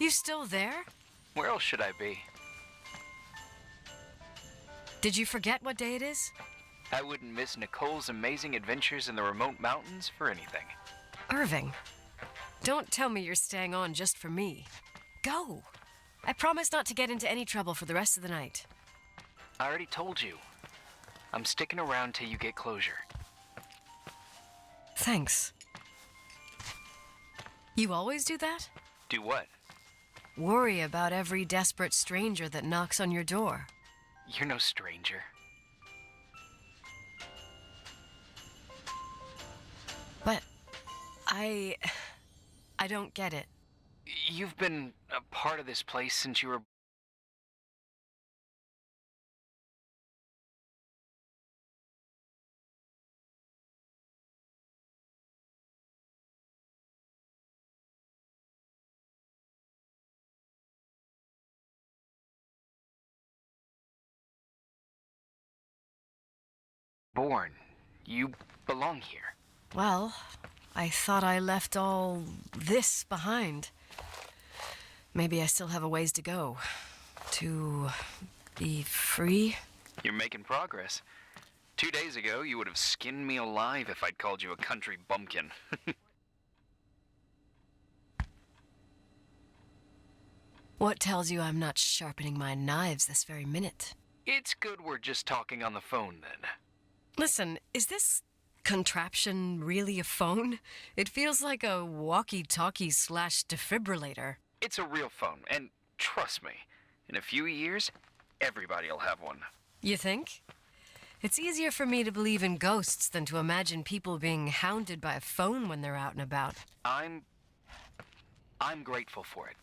You still there? Where else should I be? Did you forget what day it is? I wouldn't miss Nicole's amazing adventures in the remote mountains for anything. Irving, don't tell me you're staying on just for me. Go. I promise not to get into any trouble for the rest of the night. I already told you. I'm sticking around till you get closure. Thanks. You always do that? Do what? Worry about every desperate stranger that knocks on your door. You're no stranger. But I don't get it. You've been a part of this place since you were... born. You belong here. Well, I thought I left all this behind. Maybe I still have a ways to go. To be free? You're making progress. 2 days ago, you would have skinned me alive if I'd called you a country bumpkin. What tells you I'm not sharpening my knives this very minute? It's good we're just talking on the phone, then. Listen, is this contraption really a phone? It feels like a walkie-talkie / defibrillator. It's a real phone, and trust me, in a few years, everybody'll have one. You think? It's easier for me to believe in ghosts than to imagine people being hounded by a phone when they're out and about. I'm grateful for it.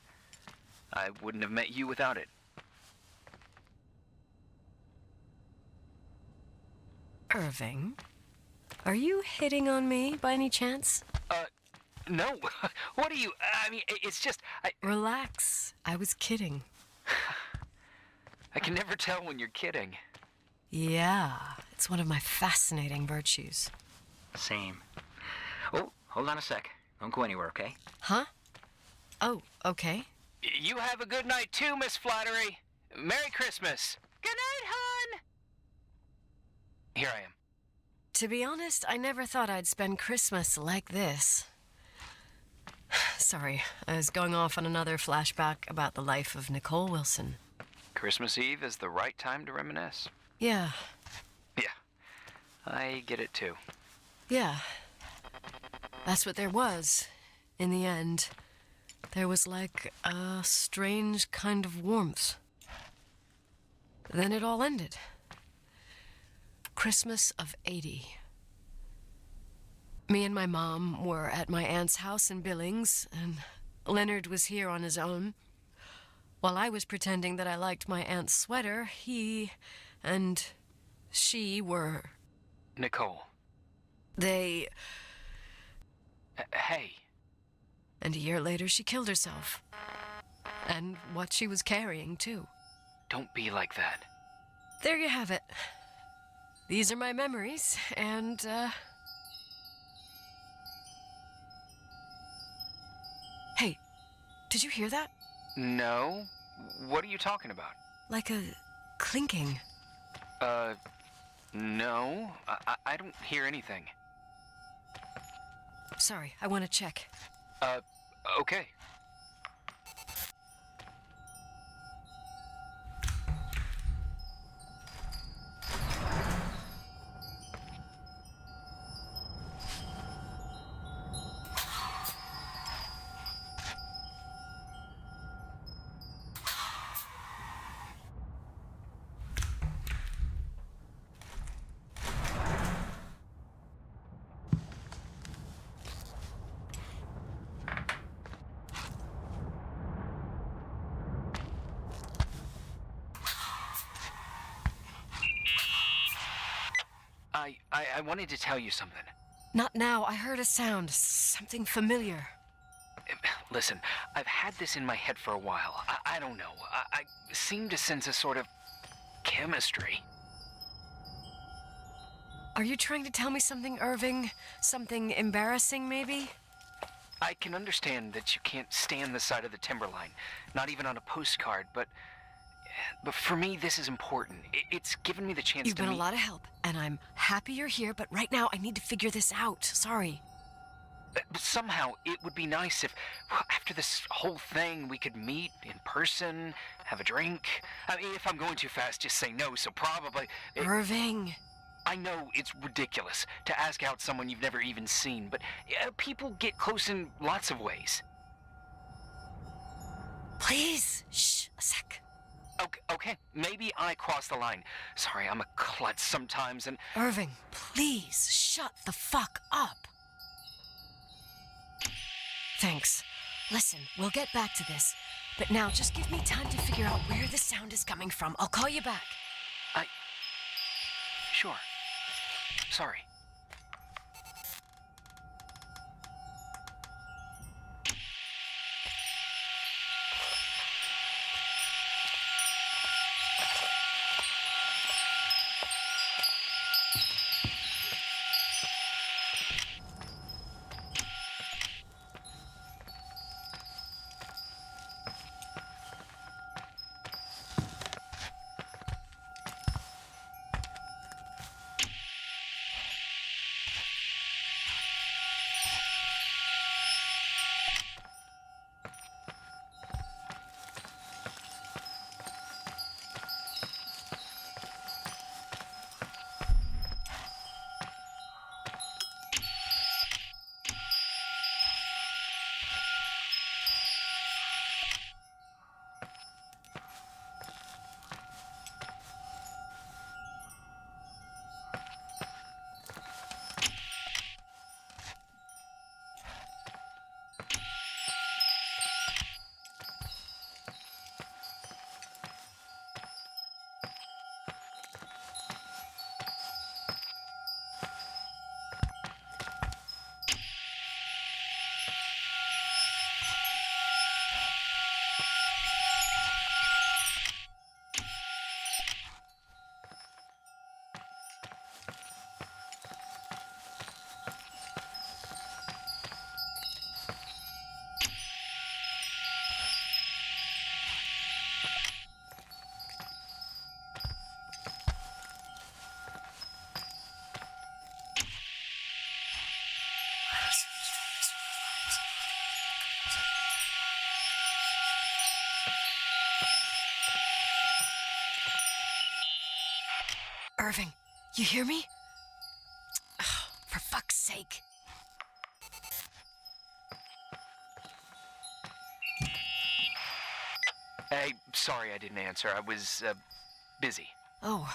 I wouldn't have met you without it. Irving, are you hitting on me by any chance? No. What are you... I mean, it's just... Relax. I was kidding. I can never tell when you're kidding. Yeah, it's one of my fascinating virtues. Same. Oh, hold on a sec. Don't go anywhere, okay? Huh? Oh, okay. You have a good night too, Miss Flattery. Merry Christmas. Good night, hon! Here I am. To be honest, I never thought I'd spend Christmas like this. Sorry, I was going off on another flashback about the life of Nicole Wilson. Christmas Eve is the right time to reminisce. Yeah. Yeah, I get it too. Yeah. That's what there was, in the end. There was like a strange kind of warmth. Then it all ended. Christmas of '80. Me and my mom were at my aunt's house in Billings, and Leonard was here on his own. While I was pretending that I liked my aunt's sweater, he and she were... Nicole. They... Hey. And a year later, she killed herself. And what she was carrying, too. Don't be like that. There you have it. These are my memories, and, Hey, did you hear that? No. What are you talking about? Like a clinking. No. I don't hear anything. Sorry, I want to check. Okay. I wanted to tell you something. Not now. I heard a sound. Something familiar. Listen, I've had this in my head for a while. I don't know. I seem to sense a sort of chemistry. Are you trying to tell me something, Irving? Something embarrassing, maybe? I can understand that you can't stand the side of the timberline, not even on a postcard, but for me, this is important. It's given me the chance You've to been meet... a lot of help, and I'm happy you're here, but right now I need to figure this out. Sorry. But somehow, it would be nice if, after this whole thing, we could meet in person, have a drink. I mean, if I'm going too fast, just say no, so probably... Irving. I know it's ridiculous to ask out someone you've never even seen, but people get close in lots of ways. Please. Shh, a sec. Okay, maybe I crossed the line. Sorry, I'm a klutz sometimes, and... Irving, please shut the fuck up. Thanks. Listen, we'll get back to this, but now just give me time to figure out where the sound is coming from. I'll call you back. Sure. Sorry. Irving, you hear me? Oh, for fuck's sake. Hey, sorry I didn't answer. I was, busy. Oh,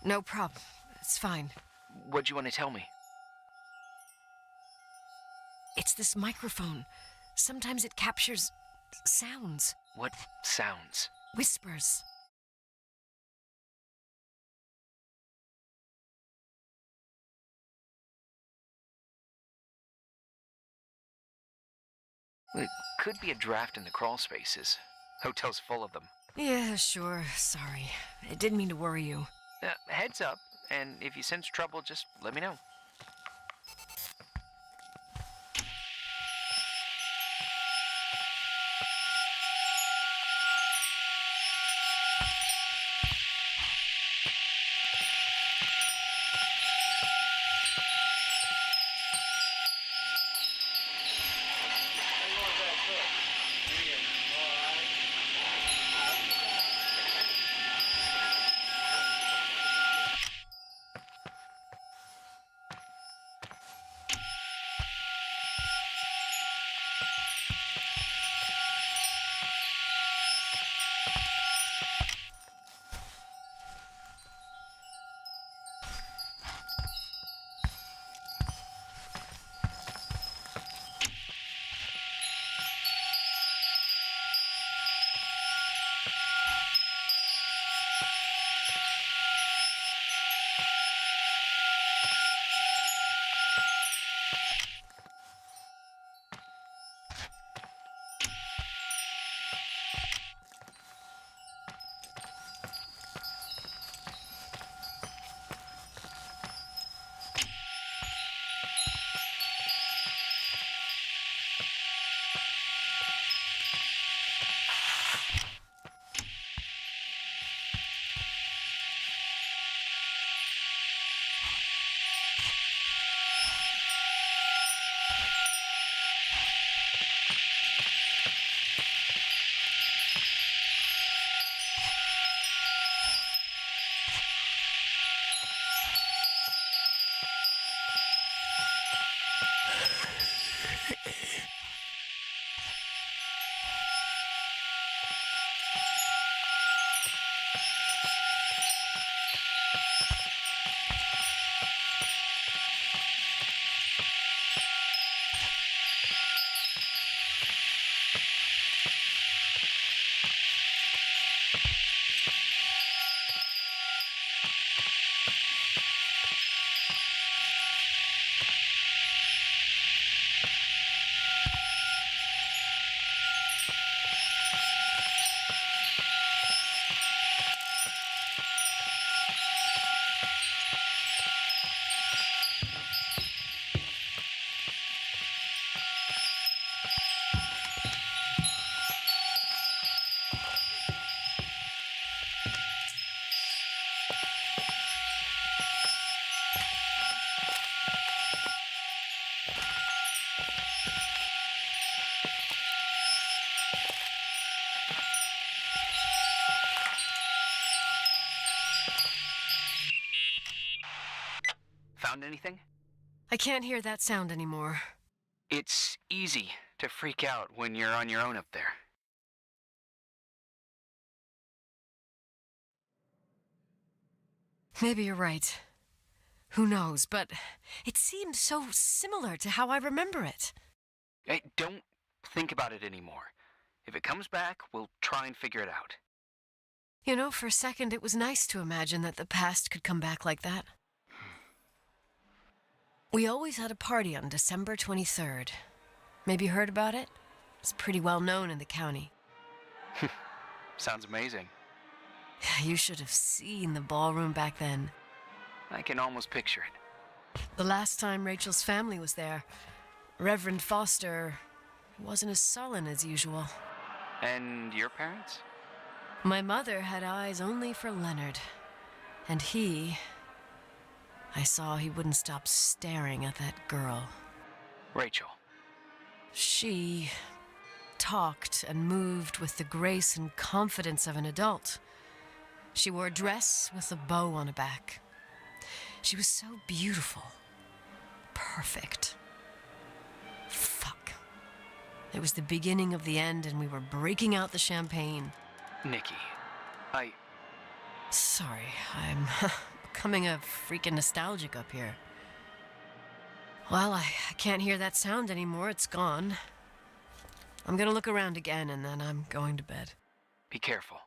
no problem. It's fine. What'd you want to tell me? It's this microphone. Sometimes it captures sounds. What sounds? Whispers. It could be a draft in the crawl spaces. Hotel's full of them. Yeah, sure. Sorry. I didn't mean to worry you. Heads up, and if you sense trouble, just let me know. anything? I can't hear that sound anymore. It's easy to freak out when you're on your own up there. Maybe you're right. Who knows, but it seemed so similar to how I remember it. Hey, don't think about it anymore. If it comes back, we'll try and figure it out. You know, for a second it was nice to imagine that the past could come back like that. We always had a party on December 23rd. Maybe you heard about it? It's pretty well known in the county. Sounds amazing. You should have seen the ballroom back then. I can almost picture it. The last time Rachel's family was there, Reverend Foster wasn't as sullen as usual. And your parents? My mother had eyes only for Leonard. And I saw he wouldn't stop staring at that girl. Rachel. She talked and moved with the grace and confidence of an adult. She wore a dress with a bow on her back. She was so beautiful. Perfect. Fuck. It was the beginning of the end, and we were breaking out the champagne. Nikki, Sorry, I'm becoming a freaking nostalgic up here. Well, I can't hear that sound anymore. It's gone. I'm gonna look around again, and then I'm going to bed. be careful.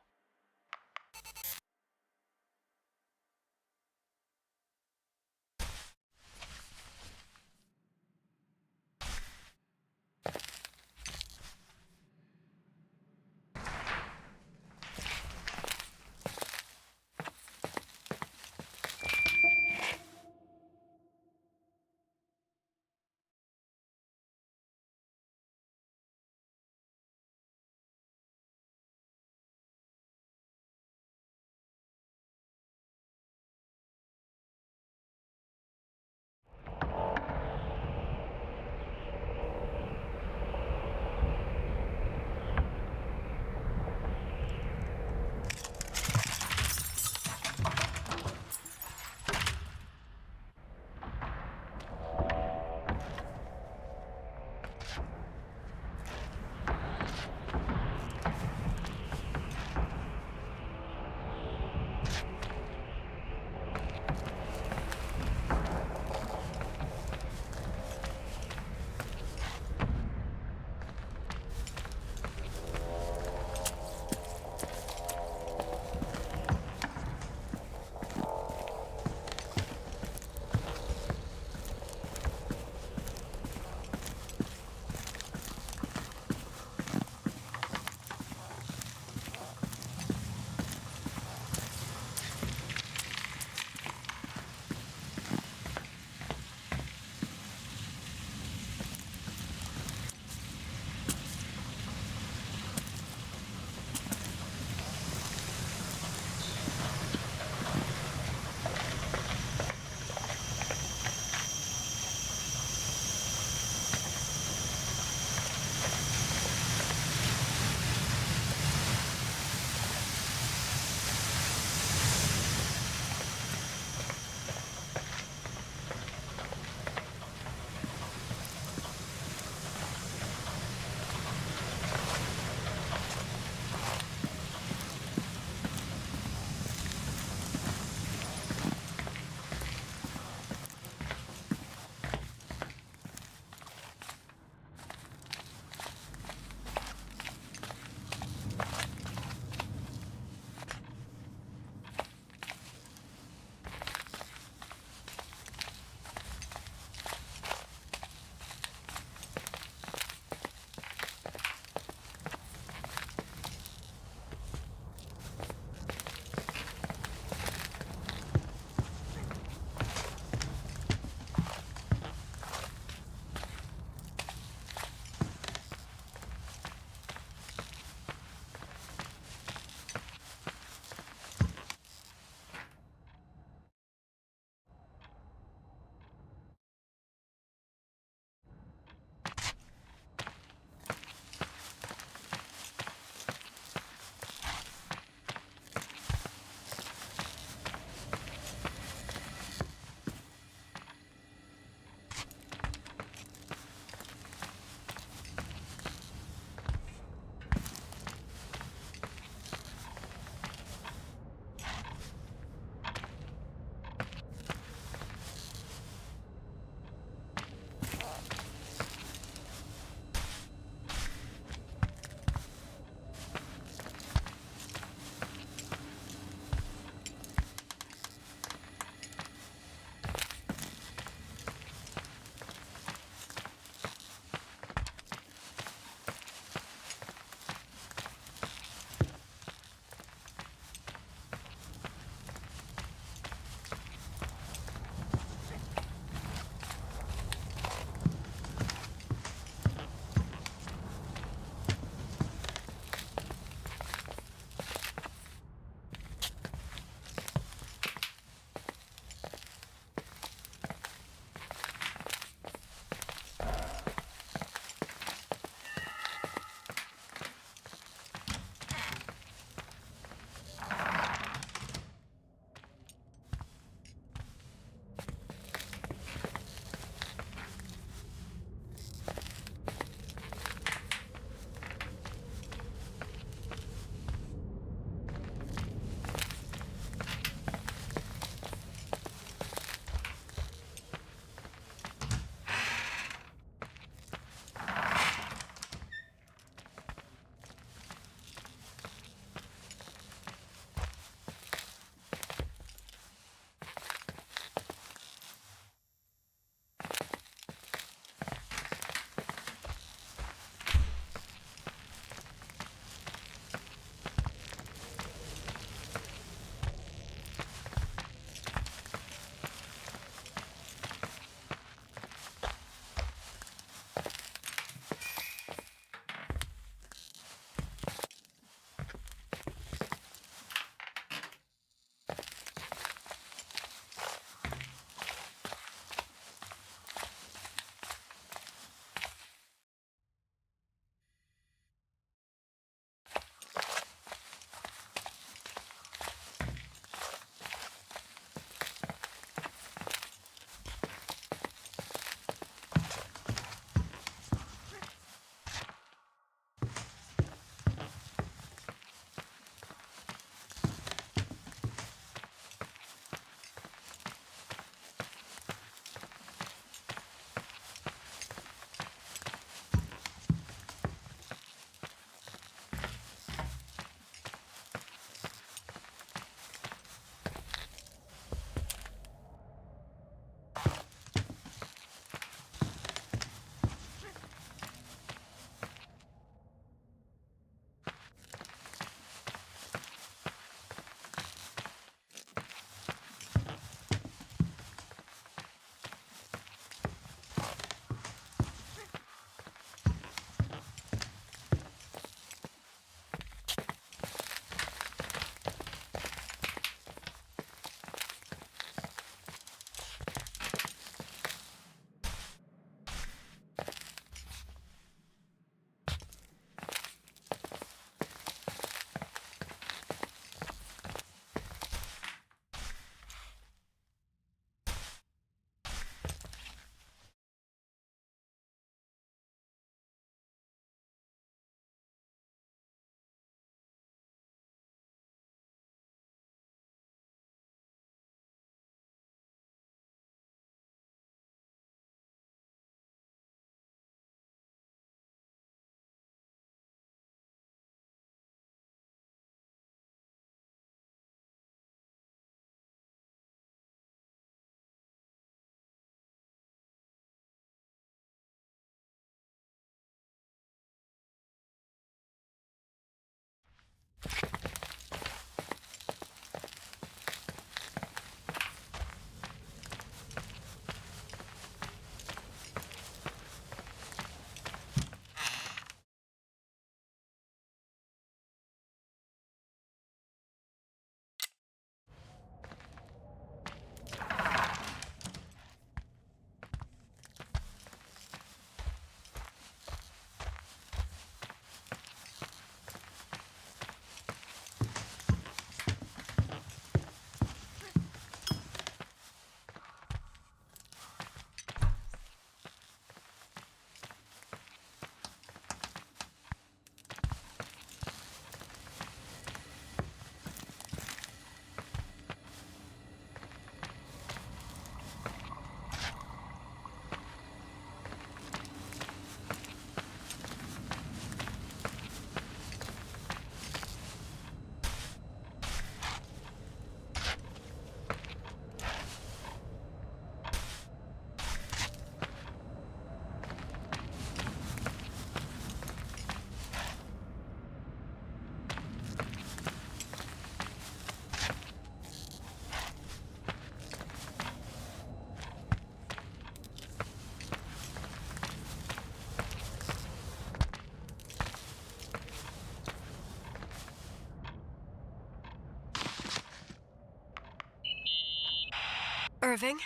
Irving?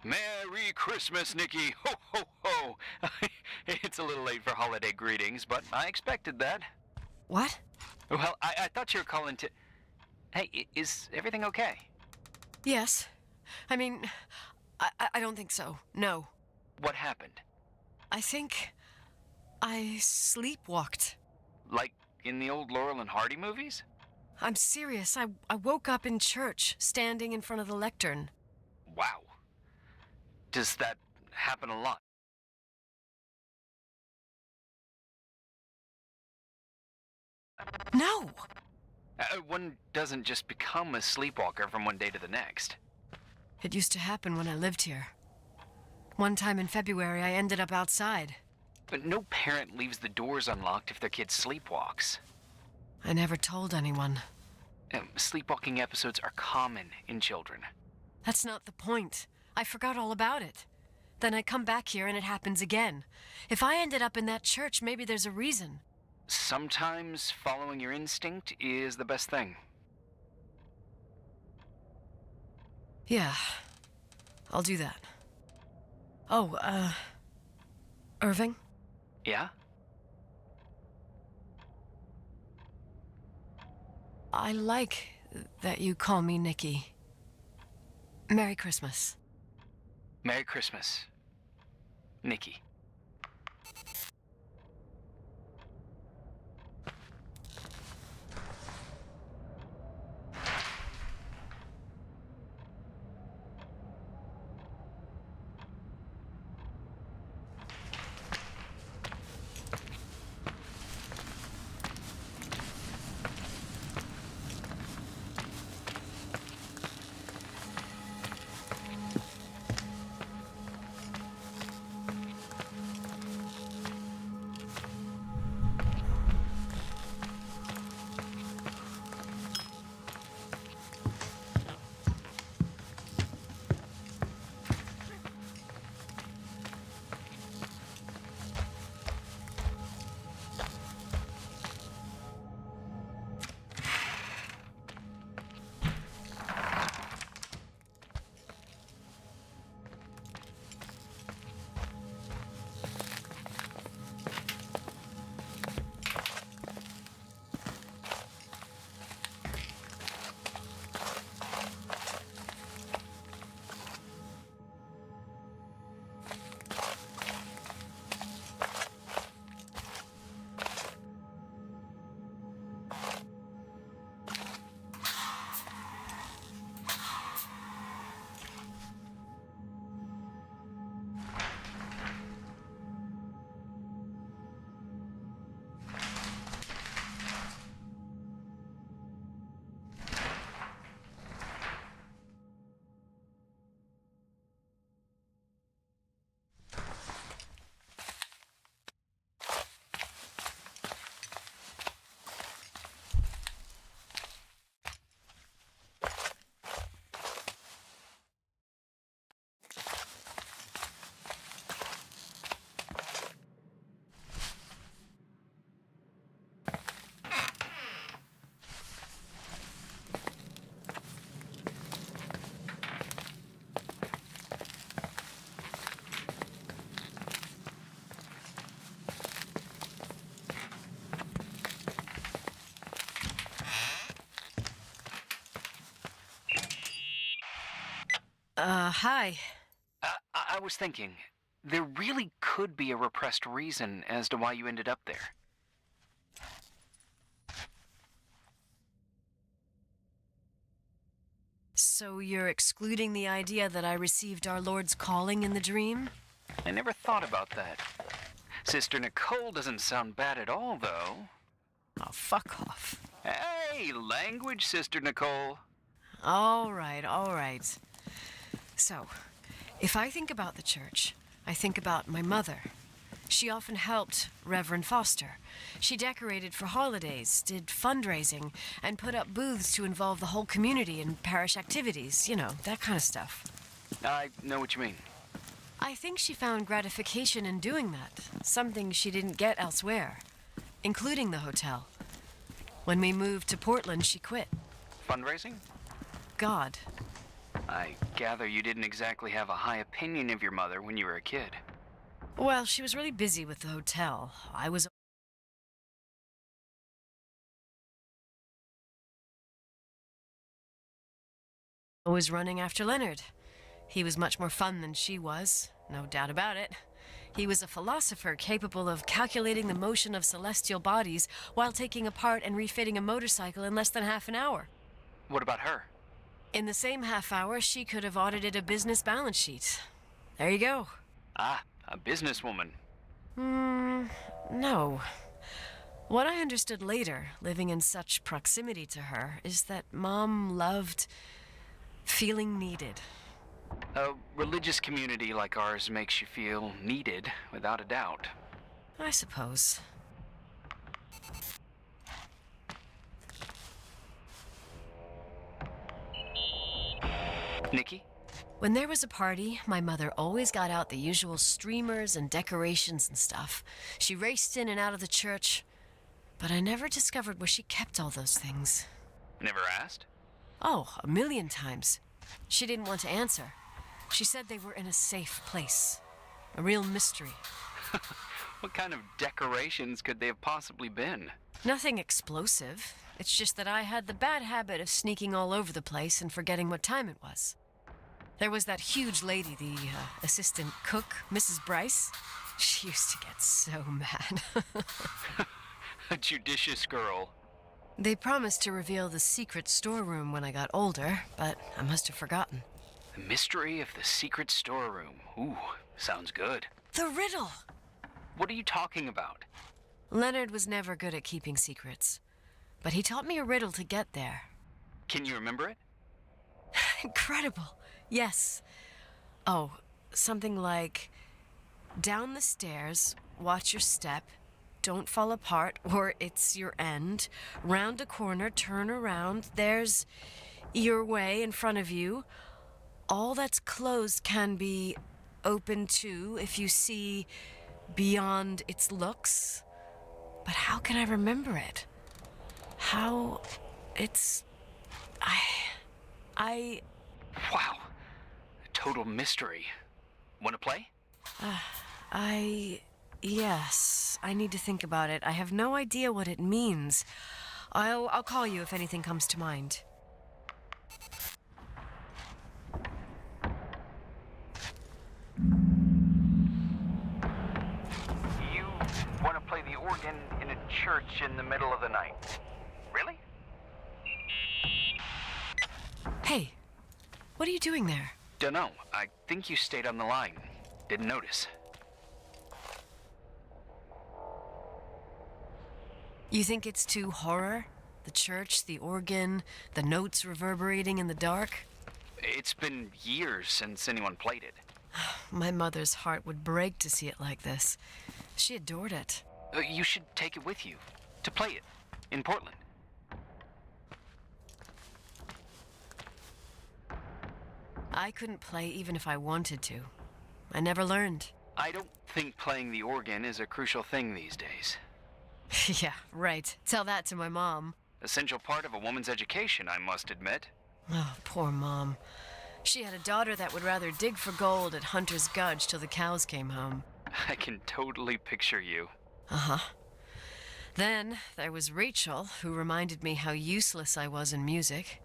Merry Christmas, Nikki! Ho, ho, ho! It's a little late for holiday greetings, but I expected that. What? Well, I thought you were calling to... Hey, is everything okay? Yes. I mean, I don't think so. No. What happened? I think I sleepwalked. Like in the old Laurel and Hardy movies? I'm serious. I woke up in church, standing in front of the lectern. Wow. Does that happen a lot? No! One doesn't just become a sleepwalker from one day to the next. It used to happen when I lived here. One time in February, I ended up outside. But no parent leaves the doors unlocked if their kid sleepwalks. I never told anyone. Sleepwalking episodes are common in children. That's not the point. I forgot all about it. Then I come back here and it happens again. If I ended up in that church, maybe there's a reason. Sometimes following your instinct is the best thing. Yeah, I'll do that. Oh, Irving? Yeah? I like that you call me Nikki. Merry Christmas. Merry Christmas, Nikki. Hi. I was thinking, there really could be a repressed reason as to why you ended up there. So you're excluding the idea that I received our Lord's calling in the dream? I never thought about that. Sister Nicole doesn't sound bad at all, though. Oh, fuck off. Hey, language, Sister Nicole. All right. So, if I think about the church, I think about my mother. She often helped Reverend Foster. She decorated for holidays, did fundraising, and put up booths to involve the whole community in parish activities, you know, that kind of stuff. I know what you mean. I think she found gratification in doing that, something she didn't get elsewhere, including the hotel. When we moved to Portland, she quit. Fundraising? God. I gather you didn't exactly have a high opinion of your mother when you were a kid. Well, she was really busy with the hotel. I was running after Leonard. He was much more fun than she was, no doubt about it. He was a philosopher capable of calculating the motion of celestial bodies while taking apart and refitting a motorcycle in less than half an hour. What about her? In the same half hour, she could have audited a business balance sheet. There you go. Ah, a businesswoman. No. What I understood later, living in such proximity to her, is that Mom loved feeling needed. A religious community like ours makes you feel needed, without a doubt. I suppose. Nikki? When there was a party, my mother always got out the usual streamers and decorations and stuff. She raced in and out of the church, but I never discovered where she kept all those things. Never asked? Oh, a million times. She didn't want to answer. She said they were in a safe place. A real mystery. What kind of decorations could they have possibly been? Nothing explosive. It's just that I had the bad habit of sneaking all over the place and forgetting what time it was. There was that huge lady, the assistant cook, Mrs. Bryce. She used to get so mad. A judicious girl. They promised to reveal the secret storeroom when I got older, but I must have forgotten. The mystery of the secret storeroom. Ooh, sounds good. The riddle! What are you talking about? Leonard was never good at keeping secrets, but he taught me a riddle to get there. Can you remember it? Incredible. Yes. Oh, something like, down the stairs, watch your step, don't fall apart or it's your end, round a corner, turn around, there's your way in front of you. All that's closed can be open too if you see beyond its looks. But how can I remember it? How it's... Wow. A total mystery. Want to play? Yes, I need to think about it. I have no idea what it means. I'll call you if anything comes to mind. You want to play the organ in a church in the middle of the night? Really? Hey, what are you doing there? Dunno. I think you stayed on the line. Didn't notice. You think it's too horror? The church, the organ, the notes reverberating in the dark? It's been years since anyone played it. My mother's heart would break to see it like this. She adored it. You should take it with you. To play it. In Portland. I couldn't play even if I wanted to. I never learned. I don't think playing the organ is a crucial thing these days. Yeah, right. Tell that to my mom. Essential part of a woman's education, I must admit. Oh, poor Mom. She had a daughter that would rather dig for gold at Hunter's Gulch till the cows came home. I can totally picture you. Uh-huh. Then there was Rachel, who reminded me how useless I was in music.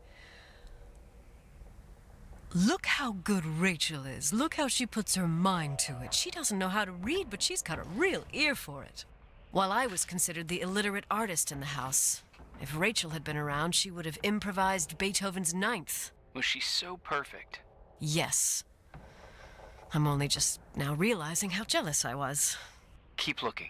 Look how good Rachel is. Look how she puts her mind to it. She doesn't know how to read, but she's got a real ear for it. While I was considered the illiterate artist in the house, if Rachel had been around, she would have improvised Beethoven's Ninth. Was she so perfect? Yes. I'm only just now realizing how jealous I was. Keep looking.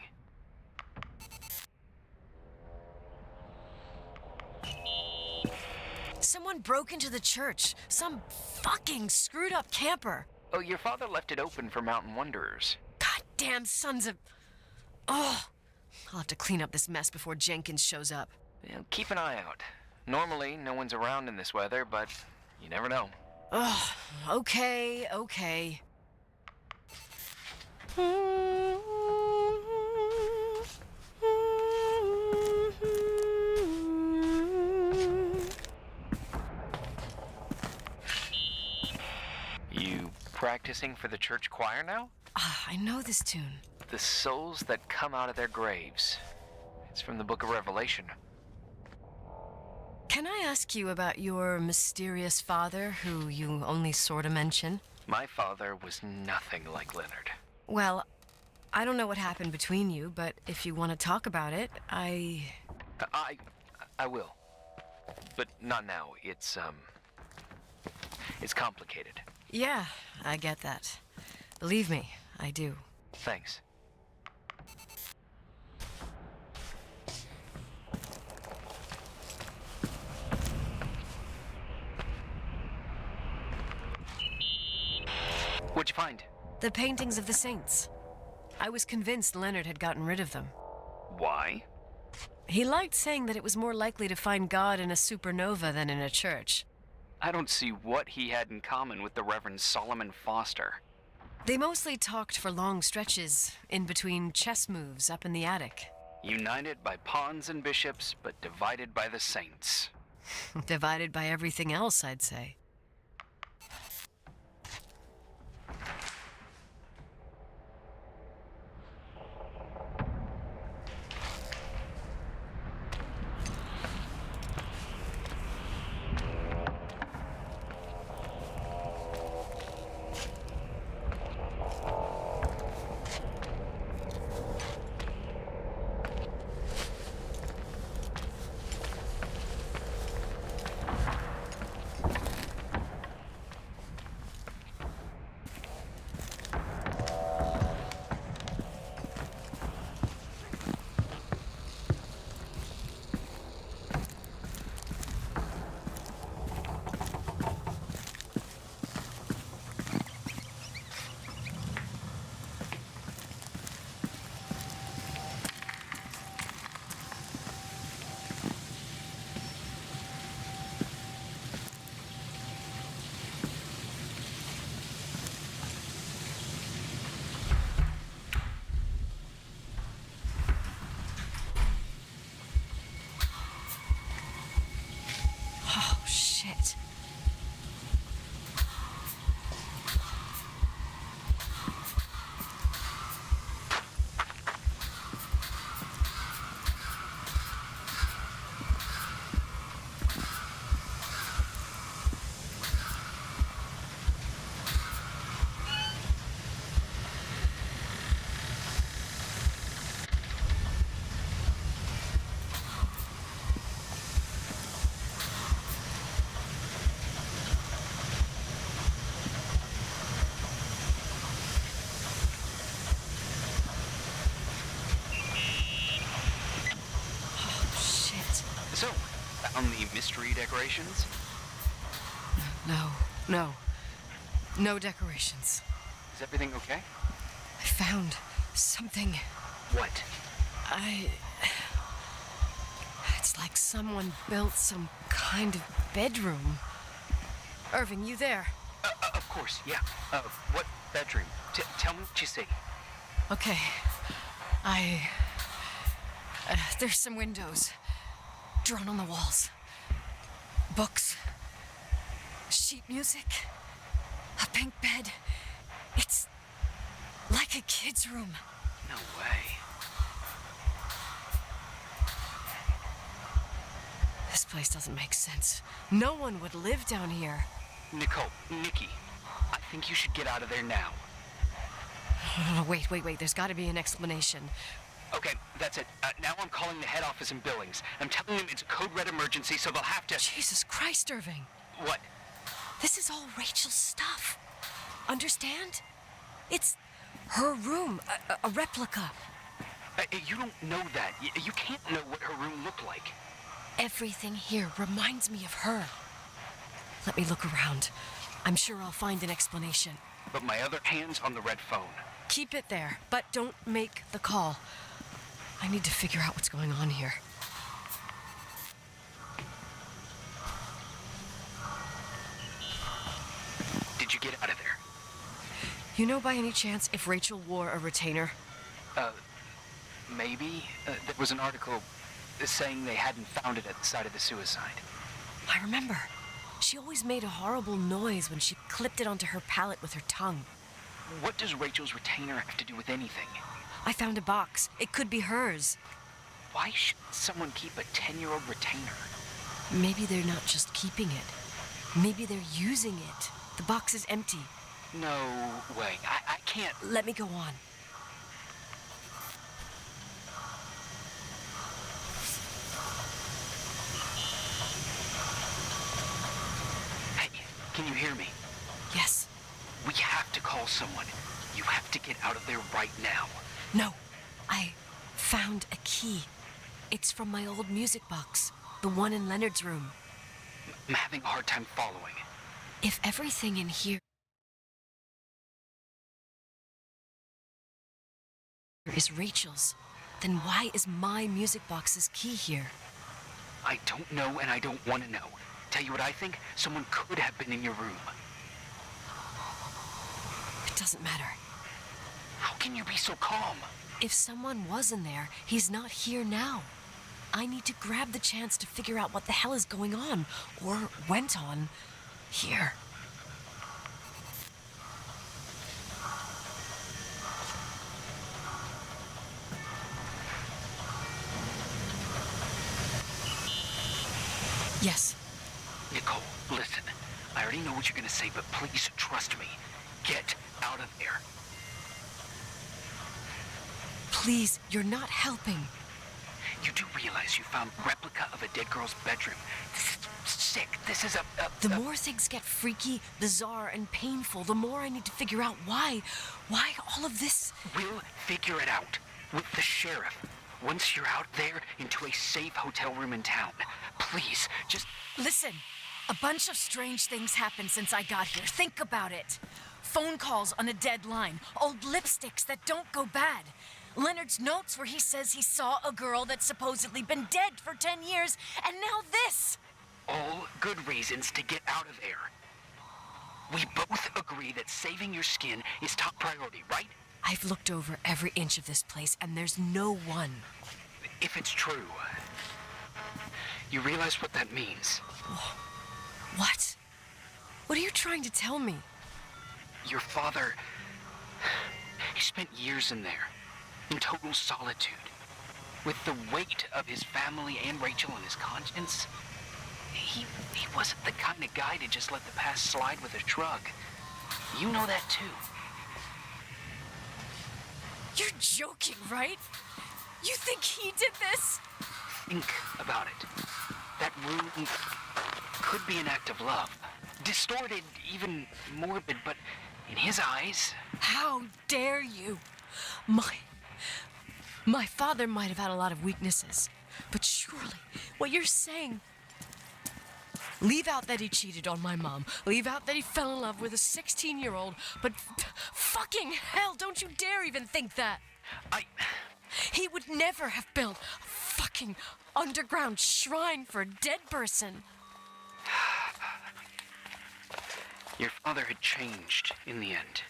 Someone broke into the church. Some fucking screwed up camper. Oh, your father left it open for mountain wanderers. Goddamn sons of... Oh! I'll have to clean up this mess before Jenkins shows up. Yeah, keep an eye out. Normally, no one's around in this weather, but you never know. Ugh, okay. You practicing for the church choir now? I know this tune. The souls that come out of their graves. It's from the book of Revelation. Can I ask you about your mysterious father, who you only sort of mention? My father was nothing like Leonard. Well, I don't know what happened between you, but if you want to talk about it, I will. But not now. It's complicated. Yeah, I get that. Believe me, I do. Thanks. What'd you find? The paintings of the saints. I was convinced Leonard had gotten rid of them. Why? He liked saying that it was more likely to find God in a supernova than in a church. I don't see what he had in common with the Reverend Solomon Foster. They mostly talked for long stretches, in between chess moves up in the attic. United by pawns and bishops, but divided by the saints. Divided by everything else, I'd say. So, found the mystery decorations? No decorations. Is everything okay? I found something. What? It's like someone built some kind of bedroom. Irving, you there? Of course, yeah. What bedroom? Tell me what you see. Okay. There's some windows drawn on the walls. Books. Sheet music. A pink bed. It's like a kid's room. No way. This place doesn't make sense. No one would live down here. Nicole, Nikki, I think you should get out of there now. Oh, wait. There's got to be an explanation. Okay, that's it. Now I'm calling the head office in Billings. I'm telling them it's a code red emergency, so they'll have to... Jesus Christ, Irving. What? This is all Rachel's stuff. Understand? It's her room, a replica. You don't know that. You can't know what her room looked like. Everything here reminds me of her. Let me look around. I'm sure I'll find an explanation. But my other hand's on the red phone. Keep it there, but don't make the call. I need to figure out what's going on here. Did you get out of there? You know by any chance if Rachel wore a retainer? Maybe. There was an article saying they hadn't found it at the site of the suicide. I remember. She always made a horrible noise when she clipped it onto her palate with her tongue. What does Rachel's retainer have to do with anything? I found a box. It could be hers. Why should someone keep a 10-year-old retainer? Maybe they're not just keeping it. Maybe they're using it. The box is empty. No way. I can't... Let me go on. Hey, can you hear me? Yes. We have to call someone. You have to get out of there right now. No. I found a key. It's from my old music box. The one in Leonard's room. I'm having a hard time following. If everything in here is Rachel's, then why is my music box's key here? I don't know and I don't want to know. Tell you what I think? Someone could have been in your room. It doesn't matter. How can you be so calm? If someone was in there, he's not here now. I need to grab the chance to figure out what the hell is going on, or went on, here. Yes. Nicole, listen. I already know what you're gonna say, but please trust me. Get out of there. Please, you're not helping. You do realize you found a replica of a dead girl's bedroom. This is sick. This is The more things get freaky, bizarre, and painful, the more I need to figure out why all of this... We'll figure it out. With the sheriff. Once you're out there into a safe hotel room in town. Please, just... Listen, a bunch of strange things happened since I got here. Think about it. Phone calls on a dead line. Old lipsticks that don't go bad. Leonard's notes where he says he saw a girl that's supposedly been dead for 10 years, and now this! All good reasons to get out of there. We both agree that saving your skin is top priority, right? I've looked over every inch of this place, and there's no one. If it's true, you realize what that means. What? What are you trying to tell me? Your father, he spent years in there, in total solitude. With the weight of his family and Rachel on his conscience, he wasn't the kind of guy to just let the past slide with a shrug. You know that too. You're joking, right? You think he did this? Think about it. That room could be an act of love. Distorted, even morbid, but in his eyes... How dare you? My father might have had a lot of weaknesses, but surely what you're saying... Leave out that he cheated on my mom. Leave out that he fell in love with a 16-year-old, but fucking hell, don't you dare even think that. He would never have built a fucking underground shrine for a dead person. Your father had changed in the end.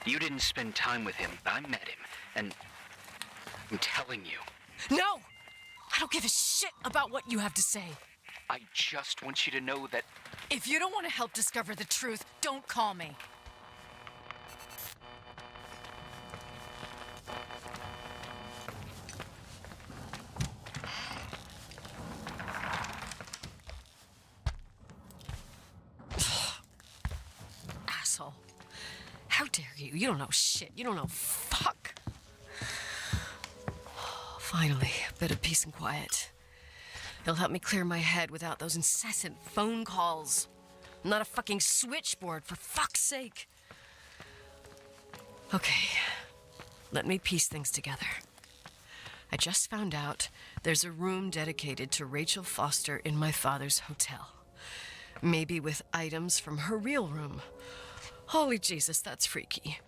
You didn't spend time with him, but I met him, and I'm telling you. No! I don't give a shit about what you have to say. I just want you to know that... If you don't want to help discover the truth, don't call me. dare you? You don't know shit. You don't know fuck. Finally, a bit of peace and quiet. It'll help me clear my head without those incessant phone calls. I'm not a fucking switchboard, for fuck's sake. Okay, let me piece things together. I just found out there's a room dedicated to Rachel Foster in my father's hotel. Maybe with items from her real room. Holy Jesus, that's freaky.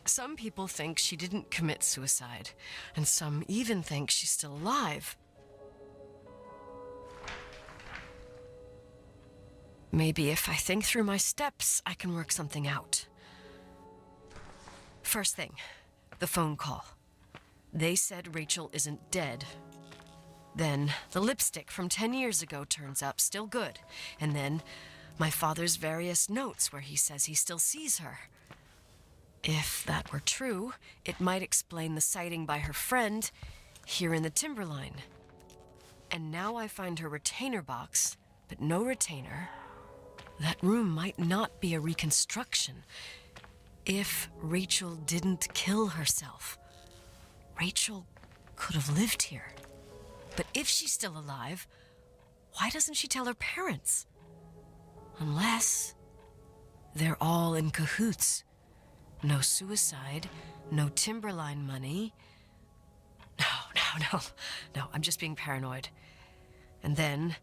Some people think she didn't commit suicide, and some even think she's still alive. Maybe if I think through my steps, I can work something out. First thing, the phone call. They said Rachel isn't dead. Then the lipstick from 10 years ago turns up, still good. And then my father's various notes where he says he still sees her. If that were true, it might explain the sighting by her friend here in the timberline. And now I find her retainer box, but no retainer. That room might not be a reconstruction. If Rachel didn't kill herself, Rachel could have lived here. But if she's still alive, why doesn't she tell her parents? Unless they're all in cahoots. No suicide, no timberline money. No, I'm just being paranoid. And then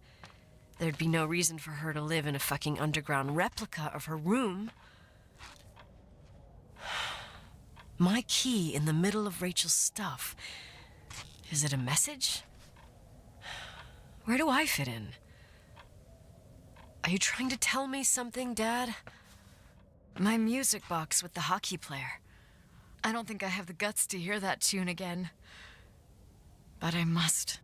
there'd be no reason for her to live in a fucking underground replica of her room. My key in the middle of Rachel's stuff. Is it a message? Where do I fit in? Are you trying to tell me something, Dad? My music box with the hockey player. I don't think I have the guts to hear that tune again. But I must.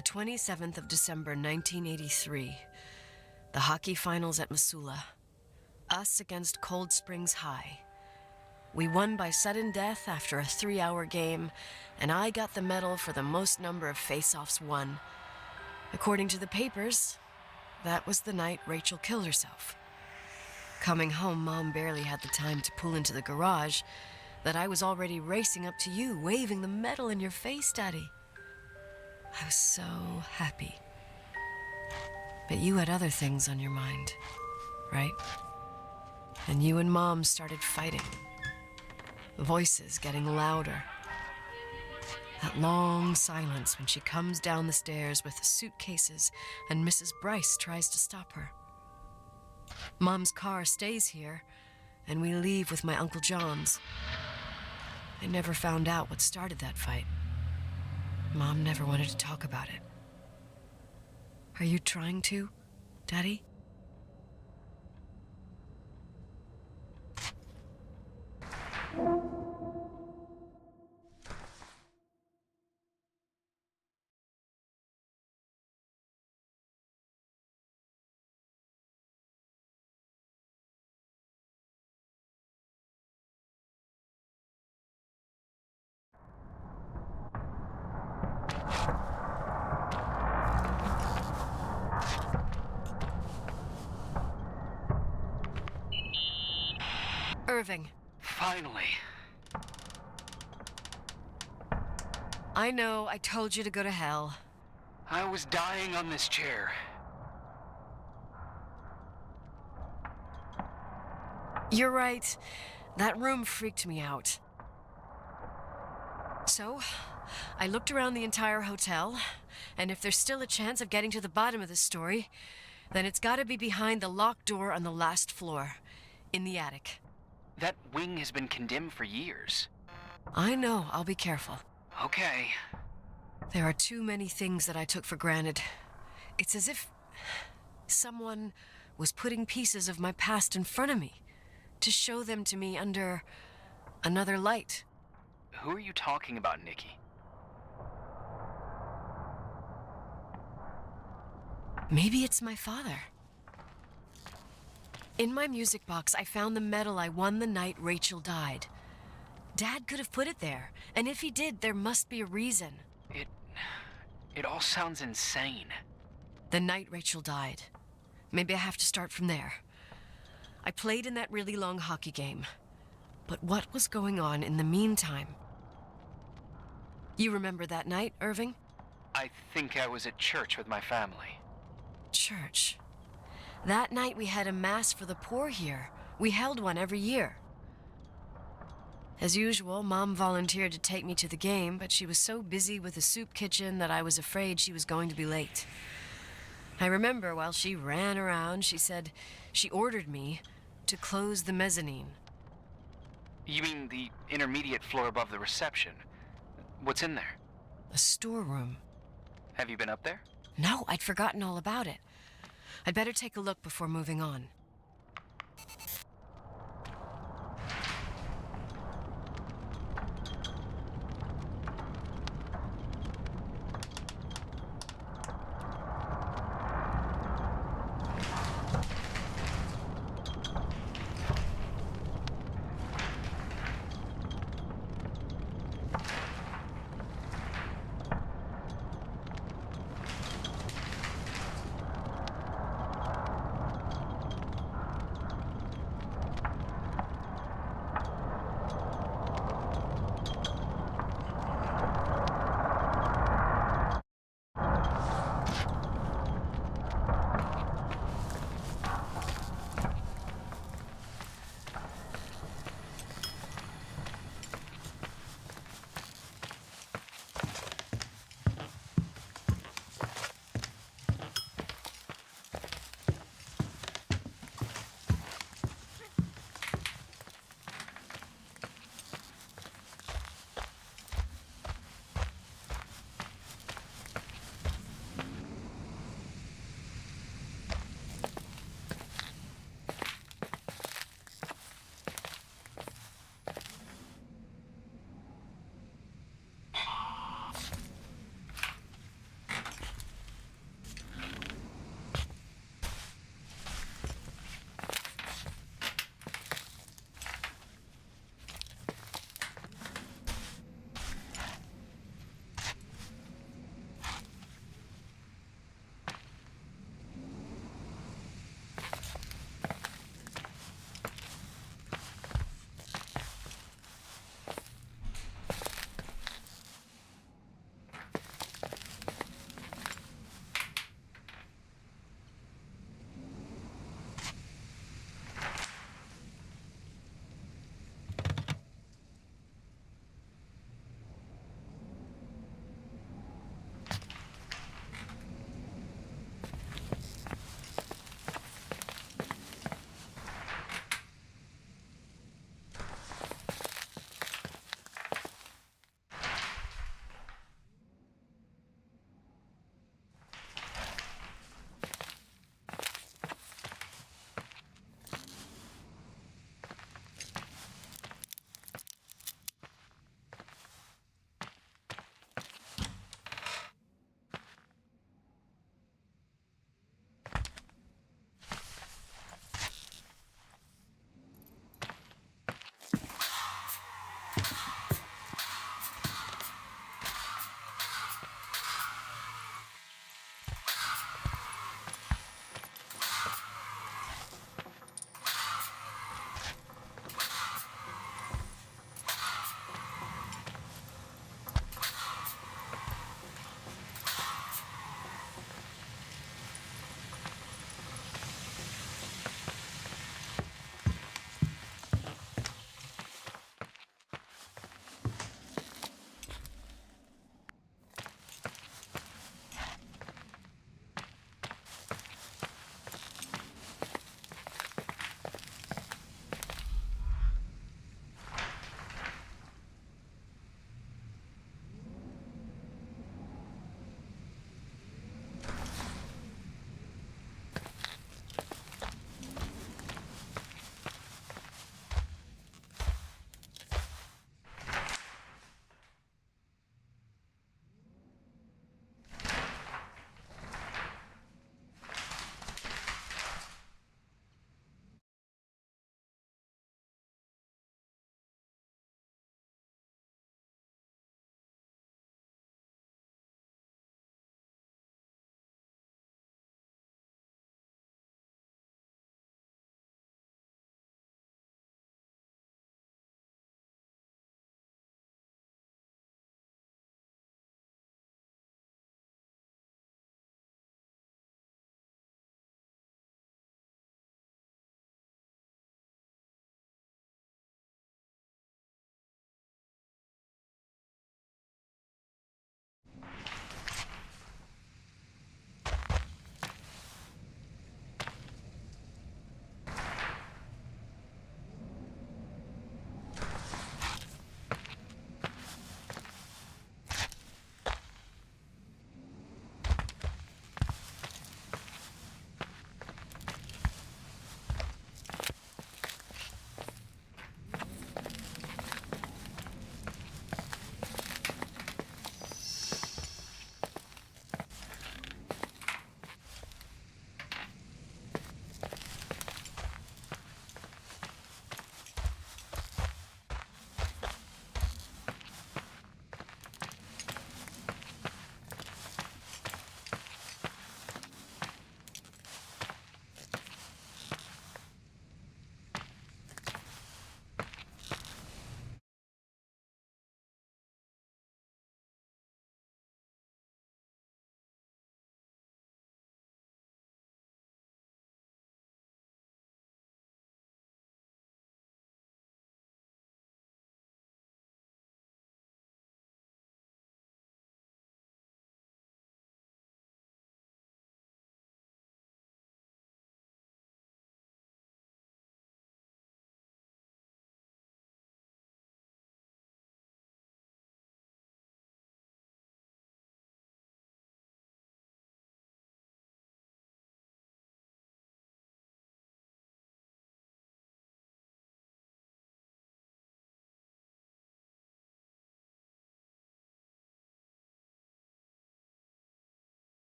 The 27th of December, 1983. The hockey finals at Missoula. Us against Cold Springs High. We won by sudden death after a 3-hour game, and I got the medal for the most number of face-offs won. According to the papers, that was the night Rachel killed herself. Coming home, Mom barely had the time to pull into the garage that I was already racing up to you, waving the medal in your face, Daddy. I was so happy. But you had other things on your mind, right? And you and Mom started fighting. Voices getting louder. That long silence when she comes down the stairs with the suitcases and Mrs. Bryce tries to stop her. Mom's car stays here, and we leave with my Uncle John's. I never found out what started that fight. Mom never wanted to talk about it. Are you trying to, Daddy? Irving. Finally. I know, I told you to go to hell. I was dying on this chair. You're right. That room freaked me out. So, I looked around the entire hotel, and if there's still a chance of getting to the bottom of this story, then it's gotta be behind the locked door on the last floor, in the attic. That wing has been condemned for years. I know, I'll be careful. Okay. There are too many things that I took for granted. It's as if someone was putting pieces of my past in front of me to show them to me under another light. Who are you talking about, Nikki? Maybe it's my father. In my music box, I found the medal I won the night Rachel died. Dad could have put it there, and if he did, there must be a reason. It all sounds insane. The night Rachel died. Maybe I have to start from there. I played in that really long hockey game. But what was going on in the meantime? You remember that night, Irving? I think I was at church with my family. Church. That night we had a mass for the poor here. We held one every year. As usual, Mom volunteered to take me to the game, but she was so busy with the soup kitchen that I was afraid she was going to be late. I remember while she ran around, she said she ordered me to close the mezzanine. You mean the intermediate floor above the reception? What's in there? A storeroom. Have you been up there? No, I'd forgotten all about it. I'd better take a look before moving on.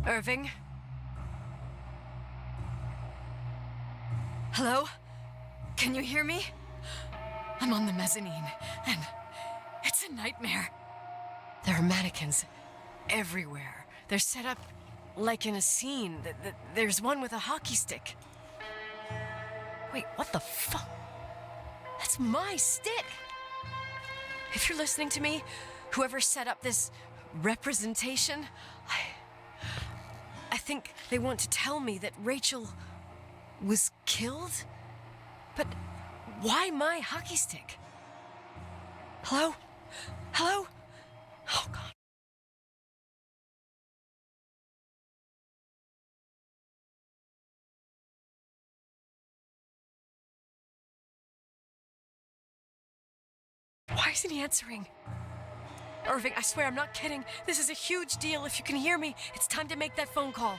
Irving? Hello? Can you hear me? I'm on the mezzanine, and it's a nightmare. There are mannequins everywhere. They're set up like in a scene. There's one with a hockey stick. Wait, what the fuck? That's my stick! If you're listening to me, whoever set up this representation, I think they want to tell me that Rachel was killed? But why my hockey stick? Hello? Hello? Oh, God. Why isn't he answering? Irving, I swear I'm not kidding. This is a huge deal. If you can hear me, it's time to make that phone call.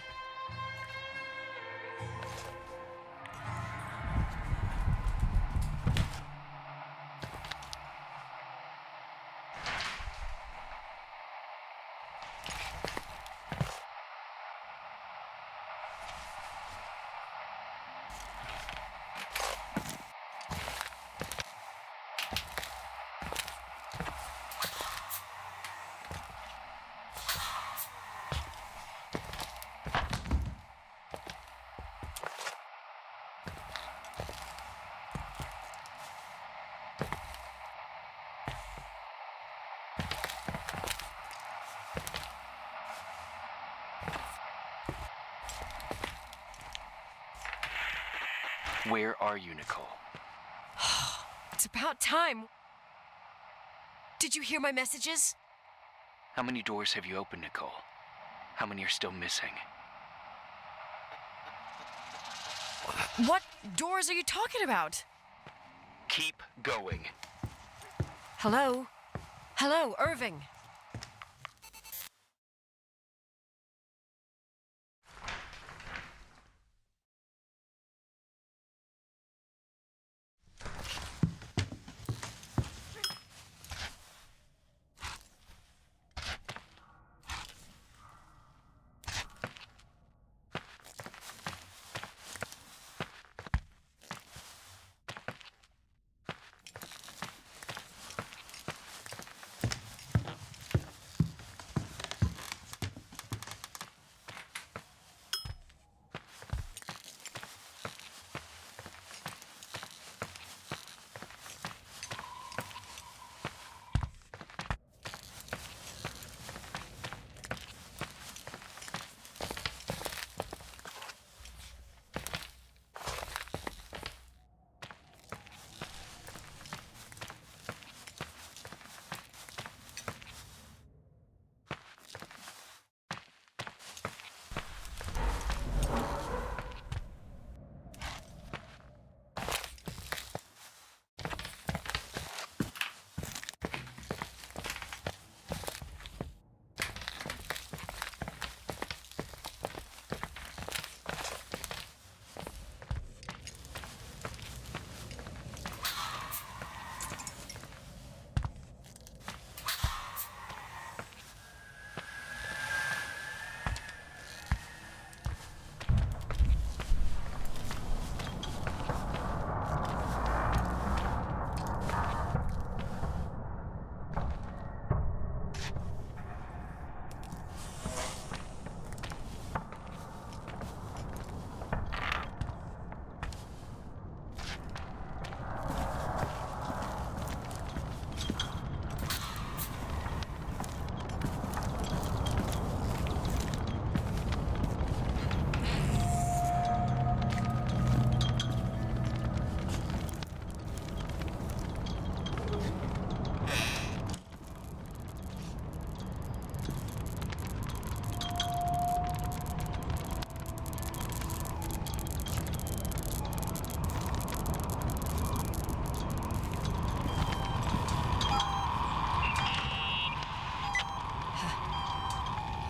Where are you, Nicole? It's about time. Did you hear my messages? How many doors have you opened, Nicole? How many are still missing? What doors are you talking about? Keep going. Hello? Hello, Irving.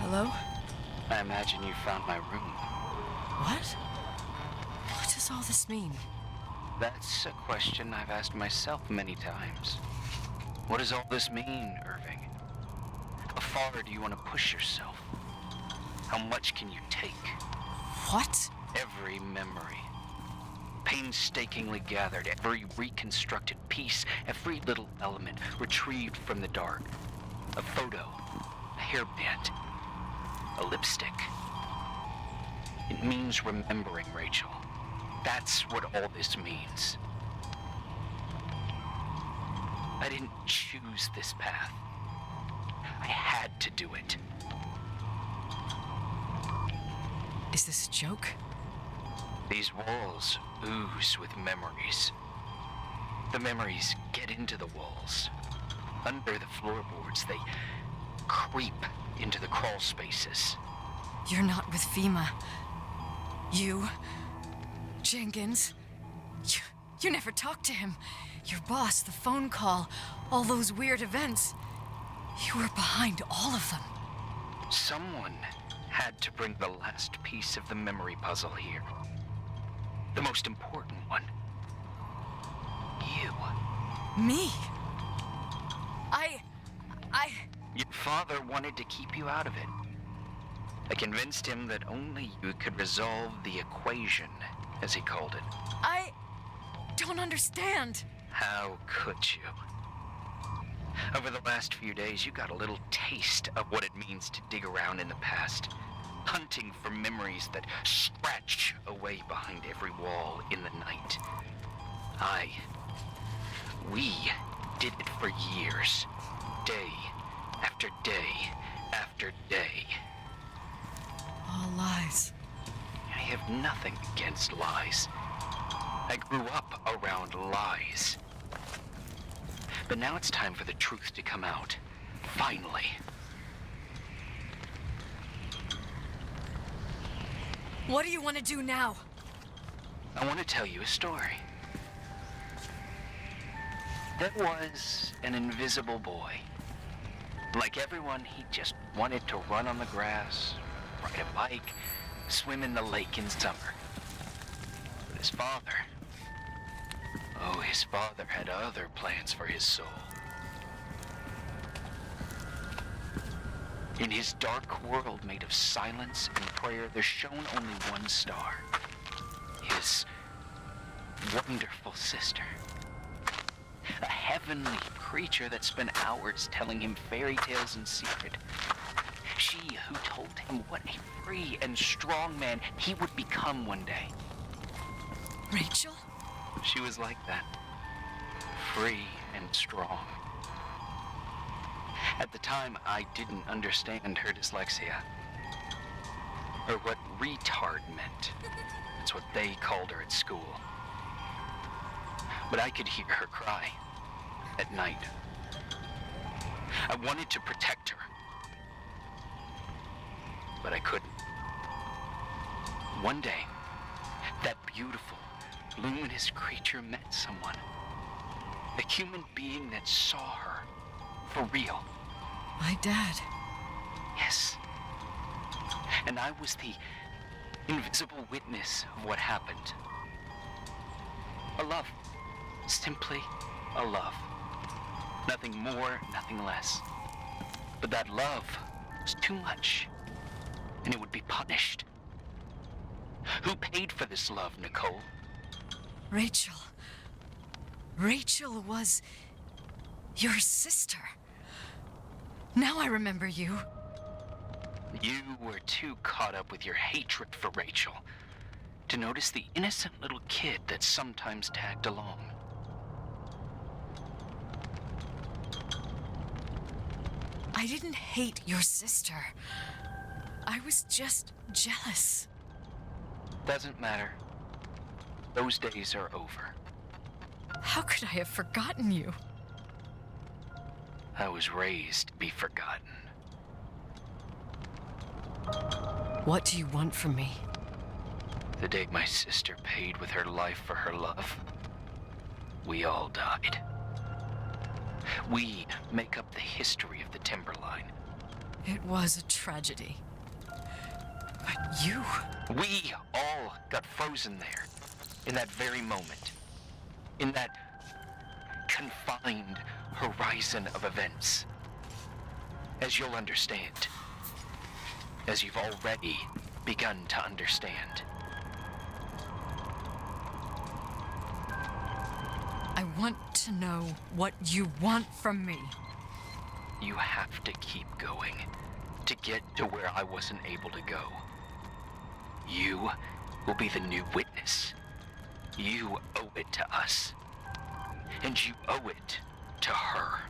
Hello? I imagine you found my room. What? What does all this mean? That's a question I've asked myself many times. What does all this mean, Irving? How far do you want to push yourself? How much can you take? What? Every memory. Painstakingly gathered, every reconstructed piece, every little element retrieved from the dark. A photo, a hairband, a lipstick. It means remembering, Rachel. That's what all this means. I didn't choose this path. I had to do it. Is this a joke? These walls ooze with memories. The memories get into the walls. Under the floorboards, they creep into the crawl spaces. You're not with FEMA. You... Jenkins... You never talked to him. Your boss, the phone call, all those weird events. You were behind all of them. Someone had to bring the last piece of the memory puzzle here. The most important one. You. Me? Your father wanted to keep you out of it. I convinced him that only you could resolve the equation, as he called it. I don't understand. How could you? Over the last few days, you got a little taste of what it means to dig around in the past, hunting for memories that scratch away behind every wall in the night. We did it for years, day after day after day. All lies. I have nothing against lies. I grew up around lies. But now it's time for the truth to come out. Finally. What do you want to do now? I want to tell you a story. There was an invisible boy. Like everyone, he just wanted to run on the grass, ride a bike, swim in the lake in summer. But his father had other plans for his soul. In his dark world made of silence and prayer, there shone only one star. His wonderful sister. A heavenly creature that spent hours telling him fairy tales in secret. She who told him what a free and strong man he would become one day. Rachel? She was like that. Free and strong. At the time, I didn't understand her dyslexia. Or what retard meant. That's what they called her at school. But I could hear her cry. At night. I wanted to protect her. But I couldn't. One day, that beautiful, luminous creature met someone. A human being that saw her. For real. My dad. Yes. And I was the invisible witness of what happened. A love. Simply a love. Nothing more, nothing less. But that love was too much, and it would be punished. Who paid for this love, Nicole? Rachel. Rachel was your sister. Now I remember you. You were too caught up with your hatred for Rachel to notice the innocent little kid that sometimes tagged along. I didn't hate your sister. I was just jealous. Doesn't matter. Those days are over. How could I have forgotten you? I was raised to be forgotten. What do you want from me? The day my sister paid with her life for her love, we all died. We make up the history of the Timberline. It was a tragedy. But you... We all got frozen there, in that very moment. In that confined horizon of events. As you'll understand. as you've already begun to understand. I want to know what you want from me. You have to keep going to get to where I wasn't able to go. You will be the new witness. You owe it to us. And you owe it to her.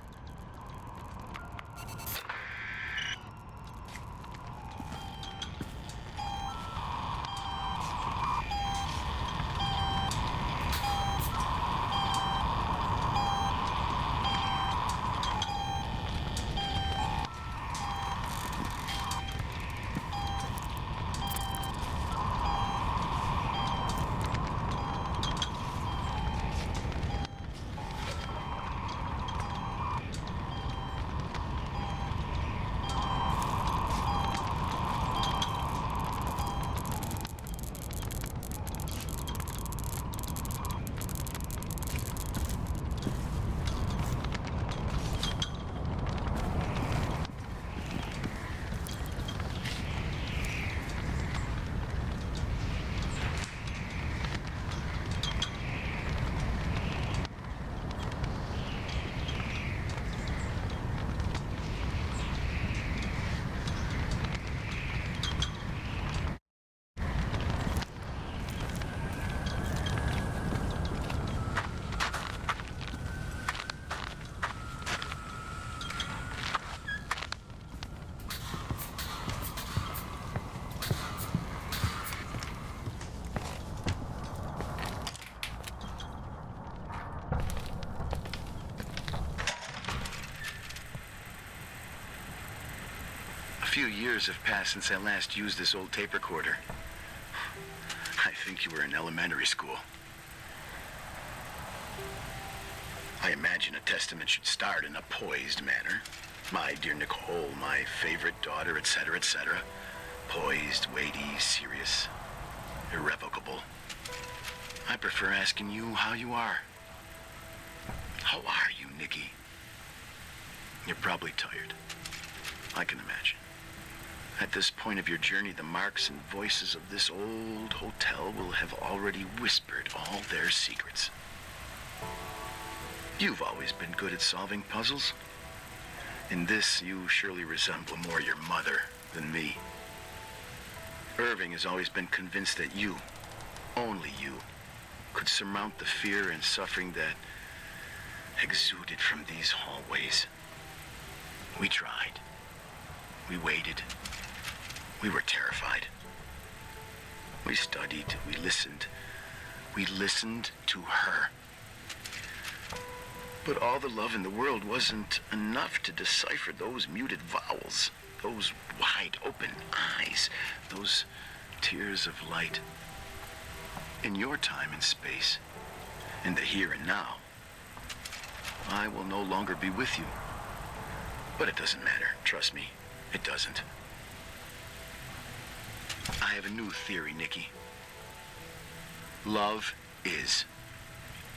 A few years have passed since I last used this old tape recorder. I think you were in elementary school. I imagine a testament should start in a poised manner. My dear Nicole, my favorite daughter, etc., etc. Poised, weighty, serious, irrevocable. I prefer asking you how you are. How are you, Nikki? You're probably tired. I can imagine. At this point of your journey, the marks and voices of this old hotel will have already whispered all their secrets. You've always been good at solving puzzles. In this, you surely resemble more your mother than me. Irving has always been convinced that you, only you, could surmount the fear and suffering that exuded from these hallways. We tried. We waited. We were terrified. We studied. We listened. We listened to her. But all the love in the world wasn't enough to decipher those muted vowels, those wide open eyes, those tears of light. In your time and space, in the here and now, I will no longer be with you. But it doesn't matter, trust me, it doesn't. I have a new theory, Nikki. Love is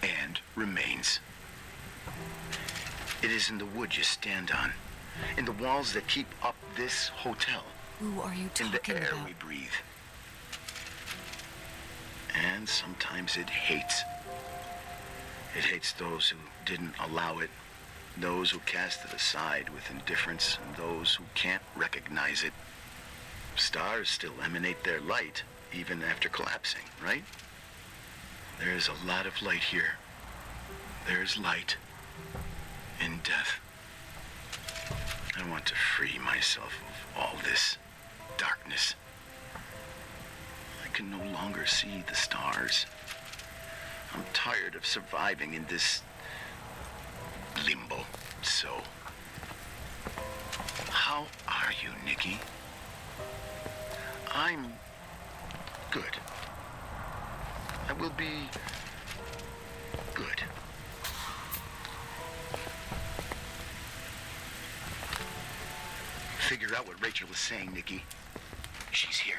and remains. It is in the wood you stand on, in the walls that keep up this hotel, Who are you in the talking air about? we breathe. And sometimes it hates. It hates those who didn't allow it, those who cast it aside with indifference, and those who can't recognize it. Stars still emanate their light, even after collapsing, right? There's a lot of light here. There's light in death. I want to free myself of all this darkness. I can no longer see the stars. I'm tired of surviving in this limbo. So, how are you, Nikki? I'm good. I will be good. Figure out what Rachel was saying, Nikki. She's here.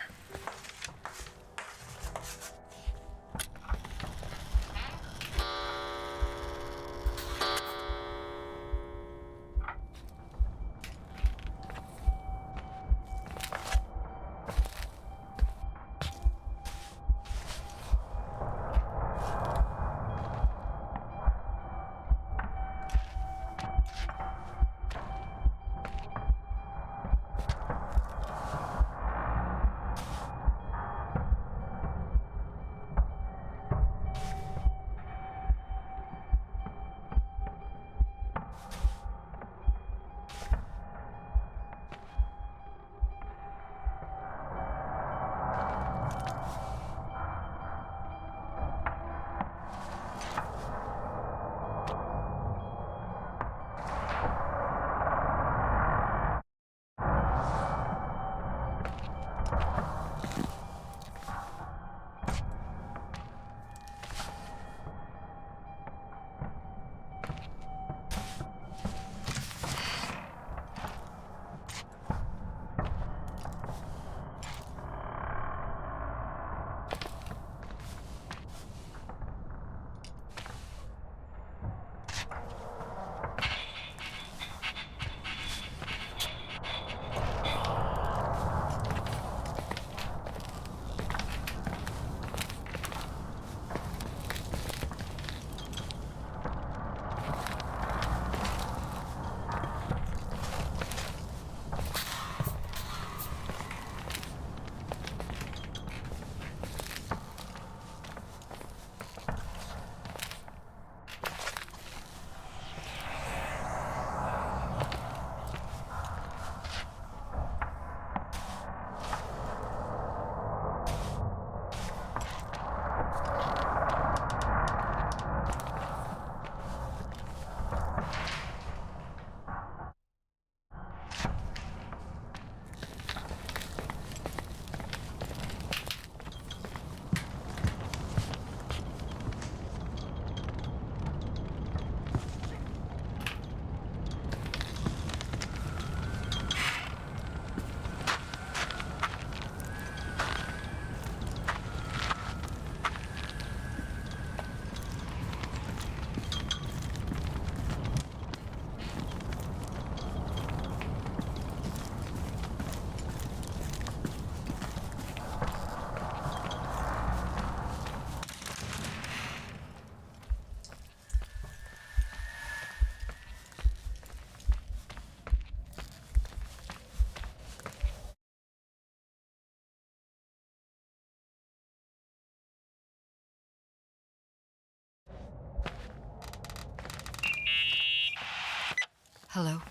Hello.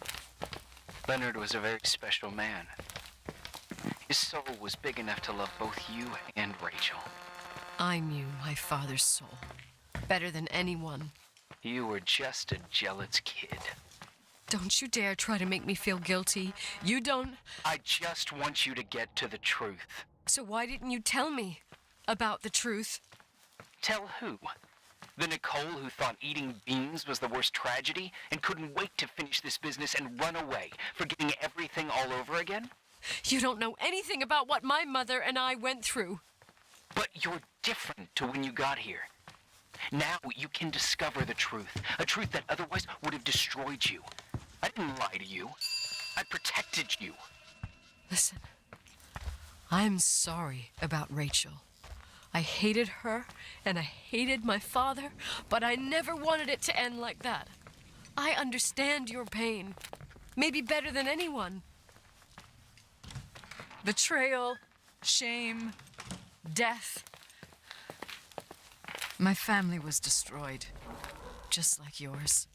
Leonard was a very special man. His soul was big enough to love both you and Rachel. I knew my father's soul better than anyone. You were just a jealous kid. Don't you dare try to make me feel guilty. You don't... I just want you to get to the truth. So why didn't you tell me about the truth? Tell who? The Nicole who thought eating beans was the worst tragedy and couldn't wait to finish this business and run away, forgetting everything all over again? You don't know anything about what my mother and I went through. But you're different to when you got here. Now you can discover the truth, a truth that otherwise would have destroyed you. I didn't lie to you. I protected you. Listen, I'm sorry about Rachel. I hated her, and I hated my father, but I never wanted it to end like that. I understand your pain, maybe better than anyone. Betrayal, shame, death. My family was destroyed, just like yours.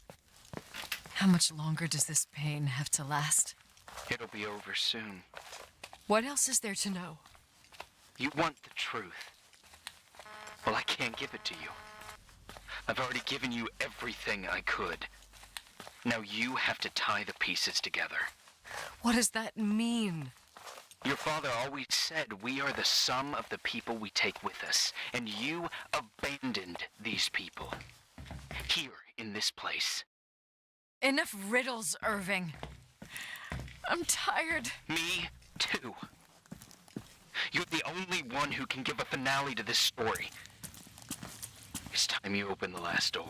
How much longer does this pain have to last? It'll be over soon. What else is there to know? You want the truth. Well, I can't give it to you. I've already given you everything I could. Now you have to tie the pieces together. What does that mean? Your father always said we are the sum of the people we take with us, and you abandoned these people. Here, in this place. Enough riddles, Irving. I'm tired. Me, too. You're the only one who can give a finale to this story. It's time you open the last door.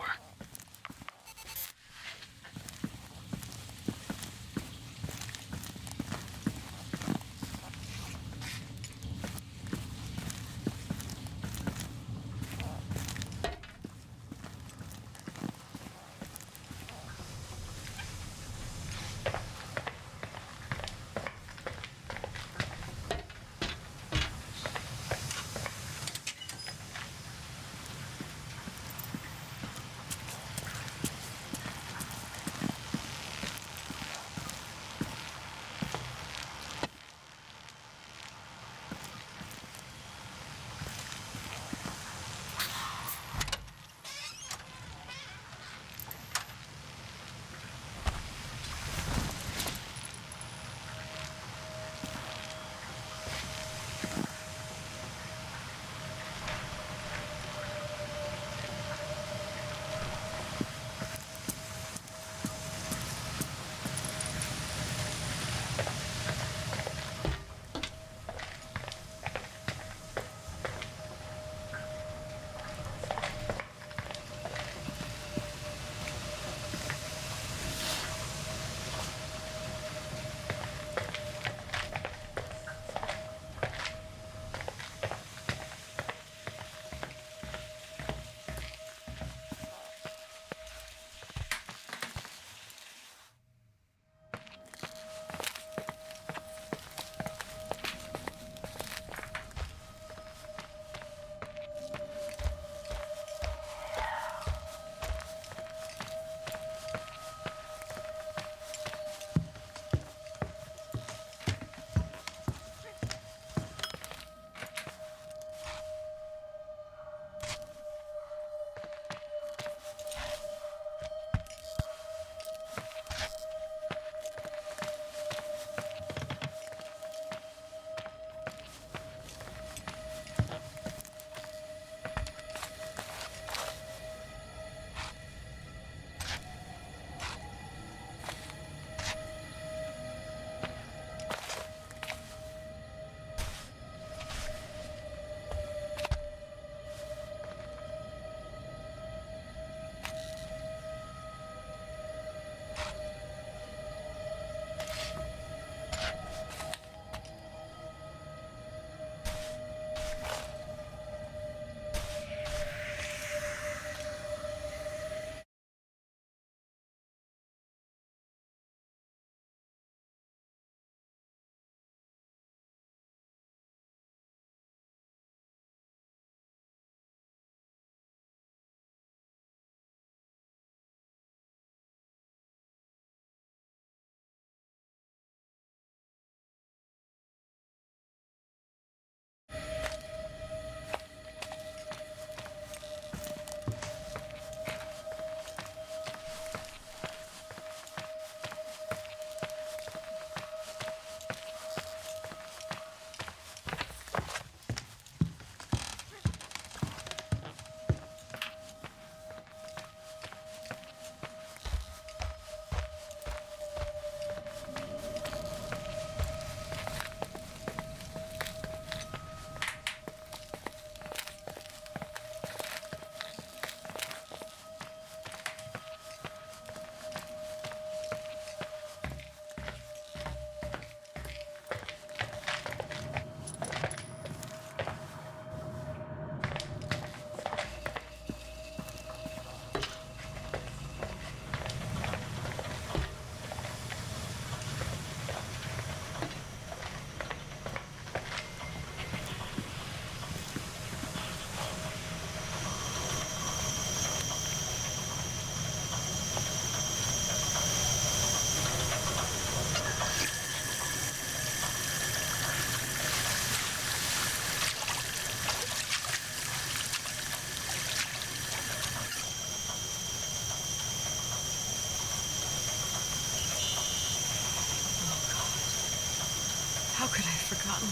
could I have forgotten?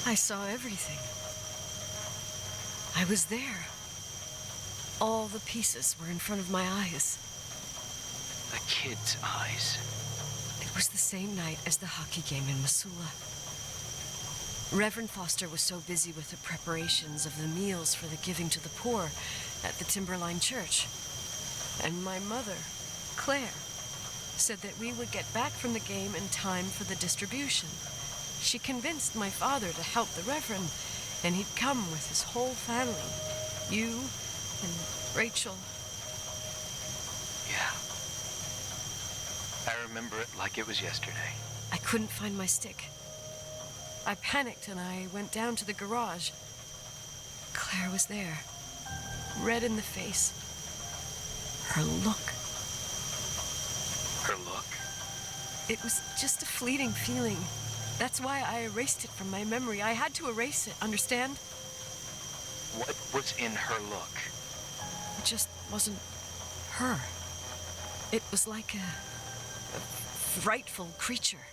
I saw everything. I was there. All the pieces were in front of my eyes. A kid's eyes. It was the same night as the hockey game in Missoula. Reverend Foster was so busy with the preparations of the meals for the giving to the poor at the Timberline Church. And my mother, Claire, said that we would get back from the game in time for the distribution. She convinced my father to help the Reverend, and he'd come with his whole family. You and Rachel. Yeah. I remember it like it was yesterday. I couldn't find my stick. I panicked and I went down to the garage. Claire was there, red in the face. Her look. Her look? It was just a fleeting feeling. That's why I erased it from my memory. I had to erase it, understand? What was in her look? It just wasn't her. It was like a frightful creature.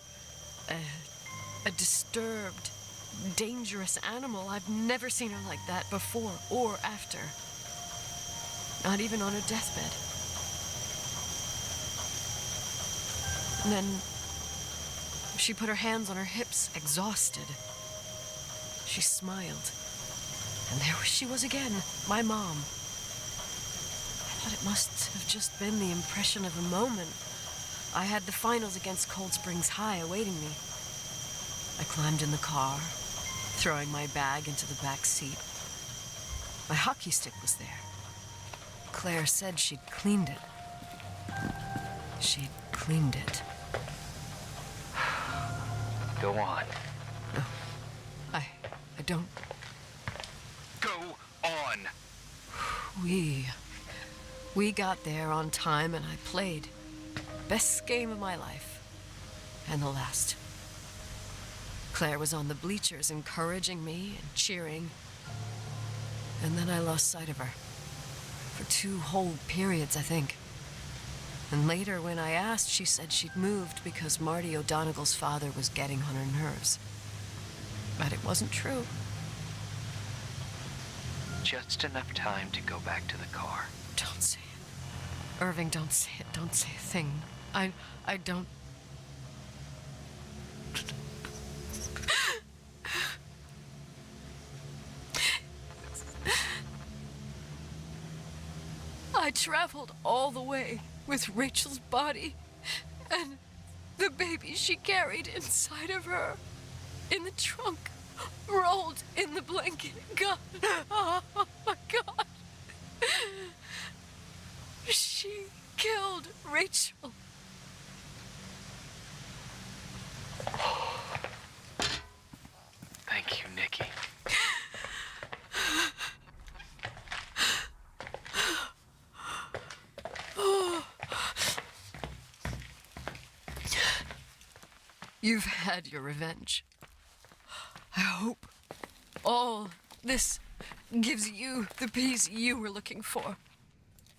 A disturbed, dangerous animal. I've never seen her like that before or after. Not even on her deathbed. And then she put her hands on her hips, exhausted. She smiled. And there she was again, my mom. I thought it must have just been the impression of a moment. I had the finals against Cold Springs High awaiting me. I climbed in the car, throwing my bag into the back seat. My hockey stick was there. Claire said she'd cleaned it. She'd cleaned it. Go on. No, I don't. Go on! We got there on time and I played. Best game of my life. And the last. Claire was on the bleachers encouraging me and cheering. And then I lost sight of her. For 2 whole periods, I think. And later, when I asked, she said she'd moved because Marty O'Donegal's father was getting on her nerves. But it wasn't true. Just enough time to go back to the car. Don't say it. Irving, don't say it. Don't say a thing. I don't... I traveled all the way with Rachel's body and the baby she carried inside of her in the trunk, rolled in the blanket. God, oh my God. She killed Rachel. Thank you, Nikki. You've had your revenge. I hope all this gives you the peace you were looking for.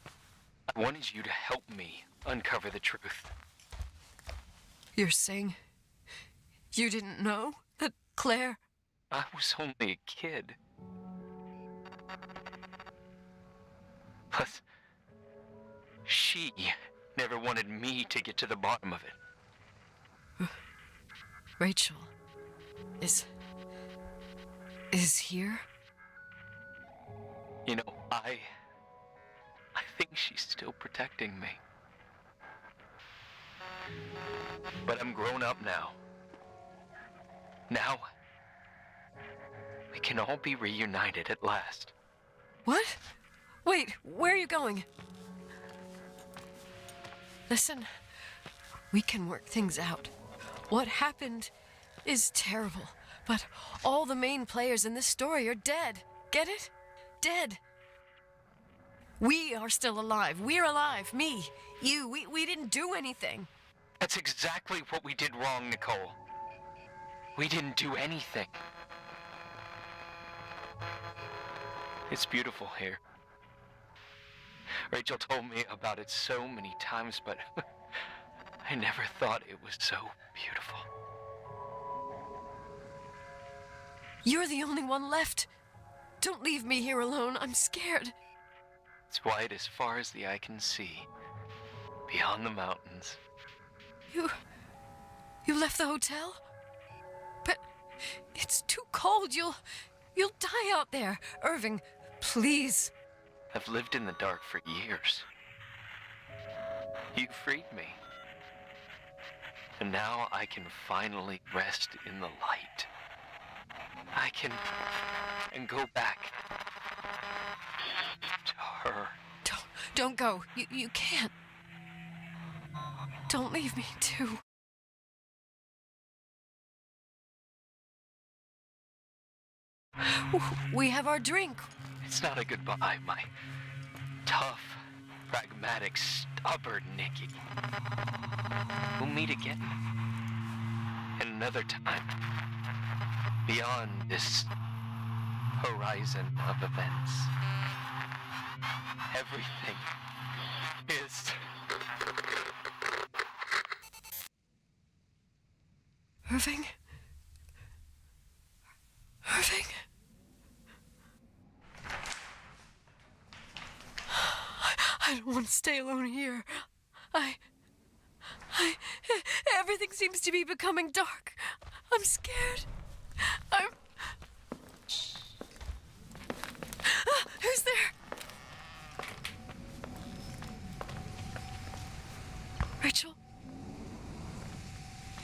I wanted you to help me uncover the truth. You're saying you didn't know that Claire... I was only a kid. Plus, she never wanted me to get to the bottom of it. Rachel is here? You know, I think she's still protecting me. But I'm grown up now. Now, we can all be reunited at last. What? Wait, where are you going? Listen, we can work things out. What happened is terrible, but all the main players in this story are dead. Get it? Dead. We are still alive. We're alive. Me, you, we didn't do anything. That's exactly what we did wrong, Nicole. We didn't do anything. It's beautiful here. Rachel told me about it so many times, but I never thought it was so beautiful. You're the only one left. Don't leave me here alone. I'm scared. It's white as far as the eye can see, beyond the mountains. You left the hotel? But it's too cold. You'll die out there. Irving, please. I've lived in the dark for years. You freed me. And now I can finally rest in the light. I can go back to her. Don't go. You can't. Don't leave me too. We have our drink. It's not a goodbye, my tough, pragmatic, stubborn Nikki. We'll meet again. Another time. Beyond this horizon of events. Everything is... Irving? Irving? I don't want to stay alone here. Everything seems to be becoming dark. I'm scared. Who's there? Rachel?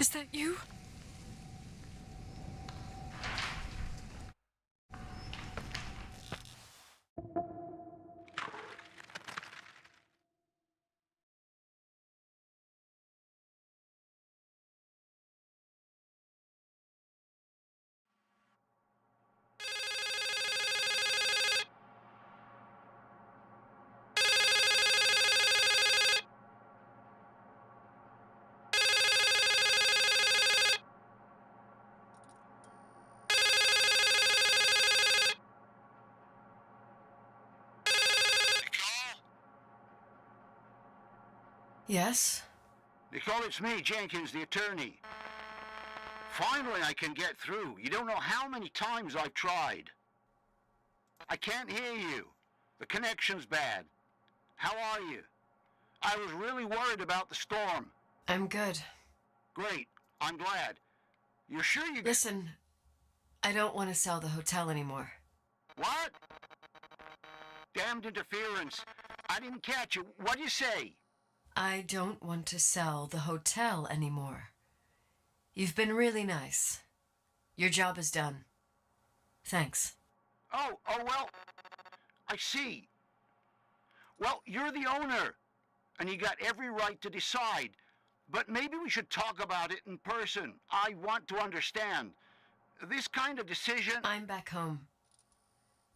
Is that you? Yes? Nicole, it's me, Jenkins, the attorney. Finally, I can get through. You don't know how many times I've tried. I can't hear you. The connection's bad. How are you? I was really worried about the storm. I'm good. Great. I'm glad. You're sure you... Listen, I don't want to sell the hotel anymore. What? Damned interference. I didn't catch you. What'd you say? I don't want to sell the hotel anymore. You've been really nice. Your job is done. Thanks. Oh, well, I see. Well, you're the owner, and you got every right to decide. But maybe we should talk about it in person. I want to understand. This kind of decision... I'm back home,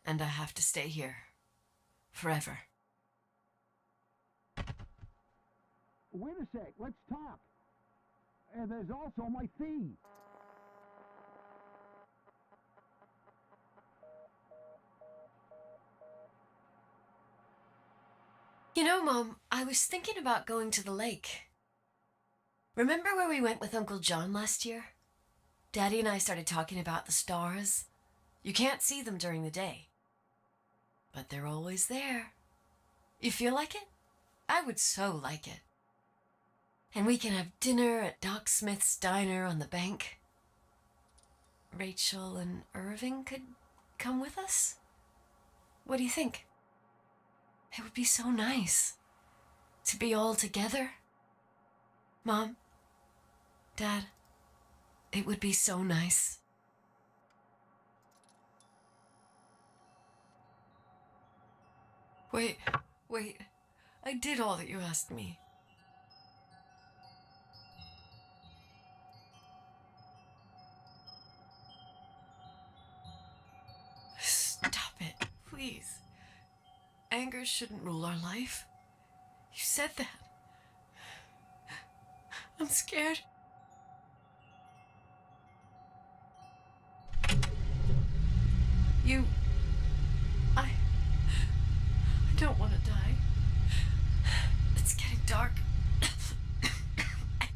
and I have to stay here. Forever. Wait a sec, let's talk. And there's also my fee. You know, Mom, I was thinking about going to the lake. Remember where we went with Uncle John last year? Daddy and I started talking about the stars. You can't see them during the day, but they're always there. You feel like it? I would so like it. And we can have dinner at Doc Smith's diner on the bank. Rachel and Irving could come with us? What do you think? It would be so nice to be all together. Mom, Dad, it would be so nice. Wait, I did all that you asked me. Stop it, please. Anger shouldn't rule our life. You said that. I'm scared. I don't want to die. It's getting dark. I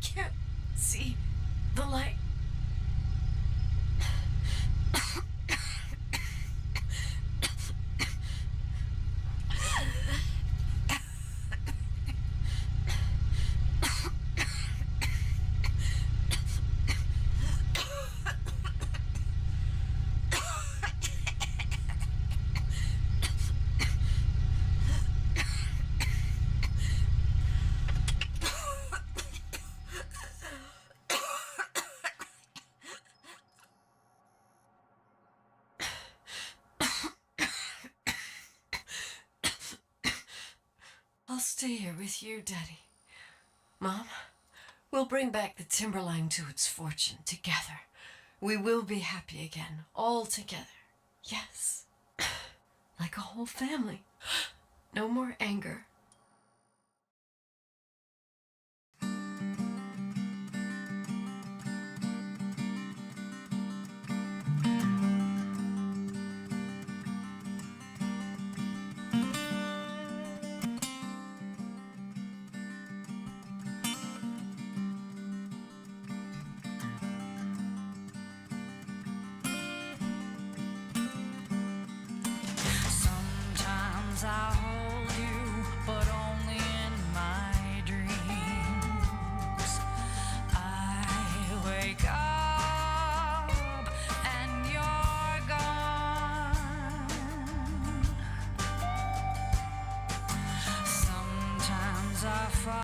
I'll stay here with you, Daddy. Mom, we'll bring back the timberline to its fortune together. We will be happy again, all together. Yes. Like a whole family. No more anger. Sometimes I hold you, but only in my dreams. I wake up and you're gone. Sometimes I fall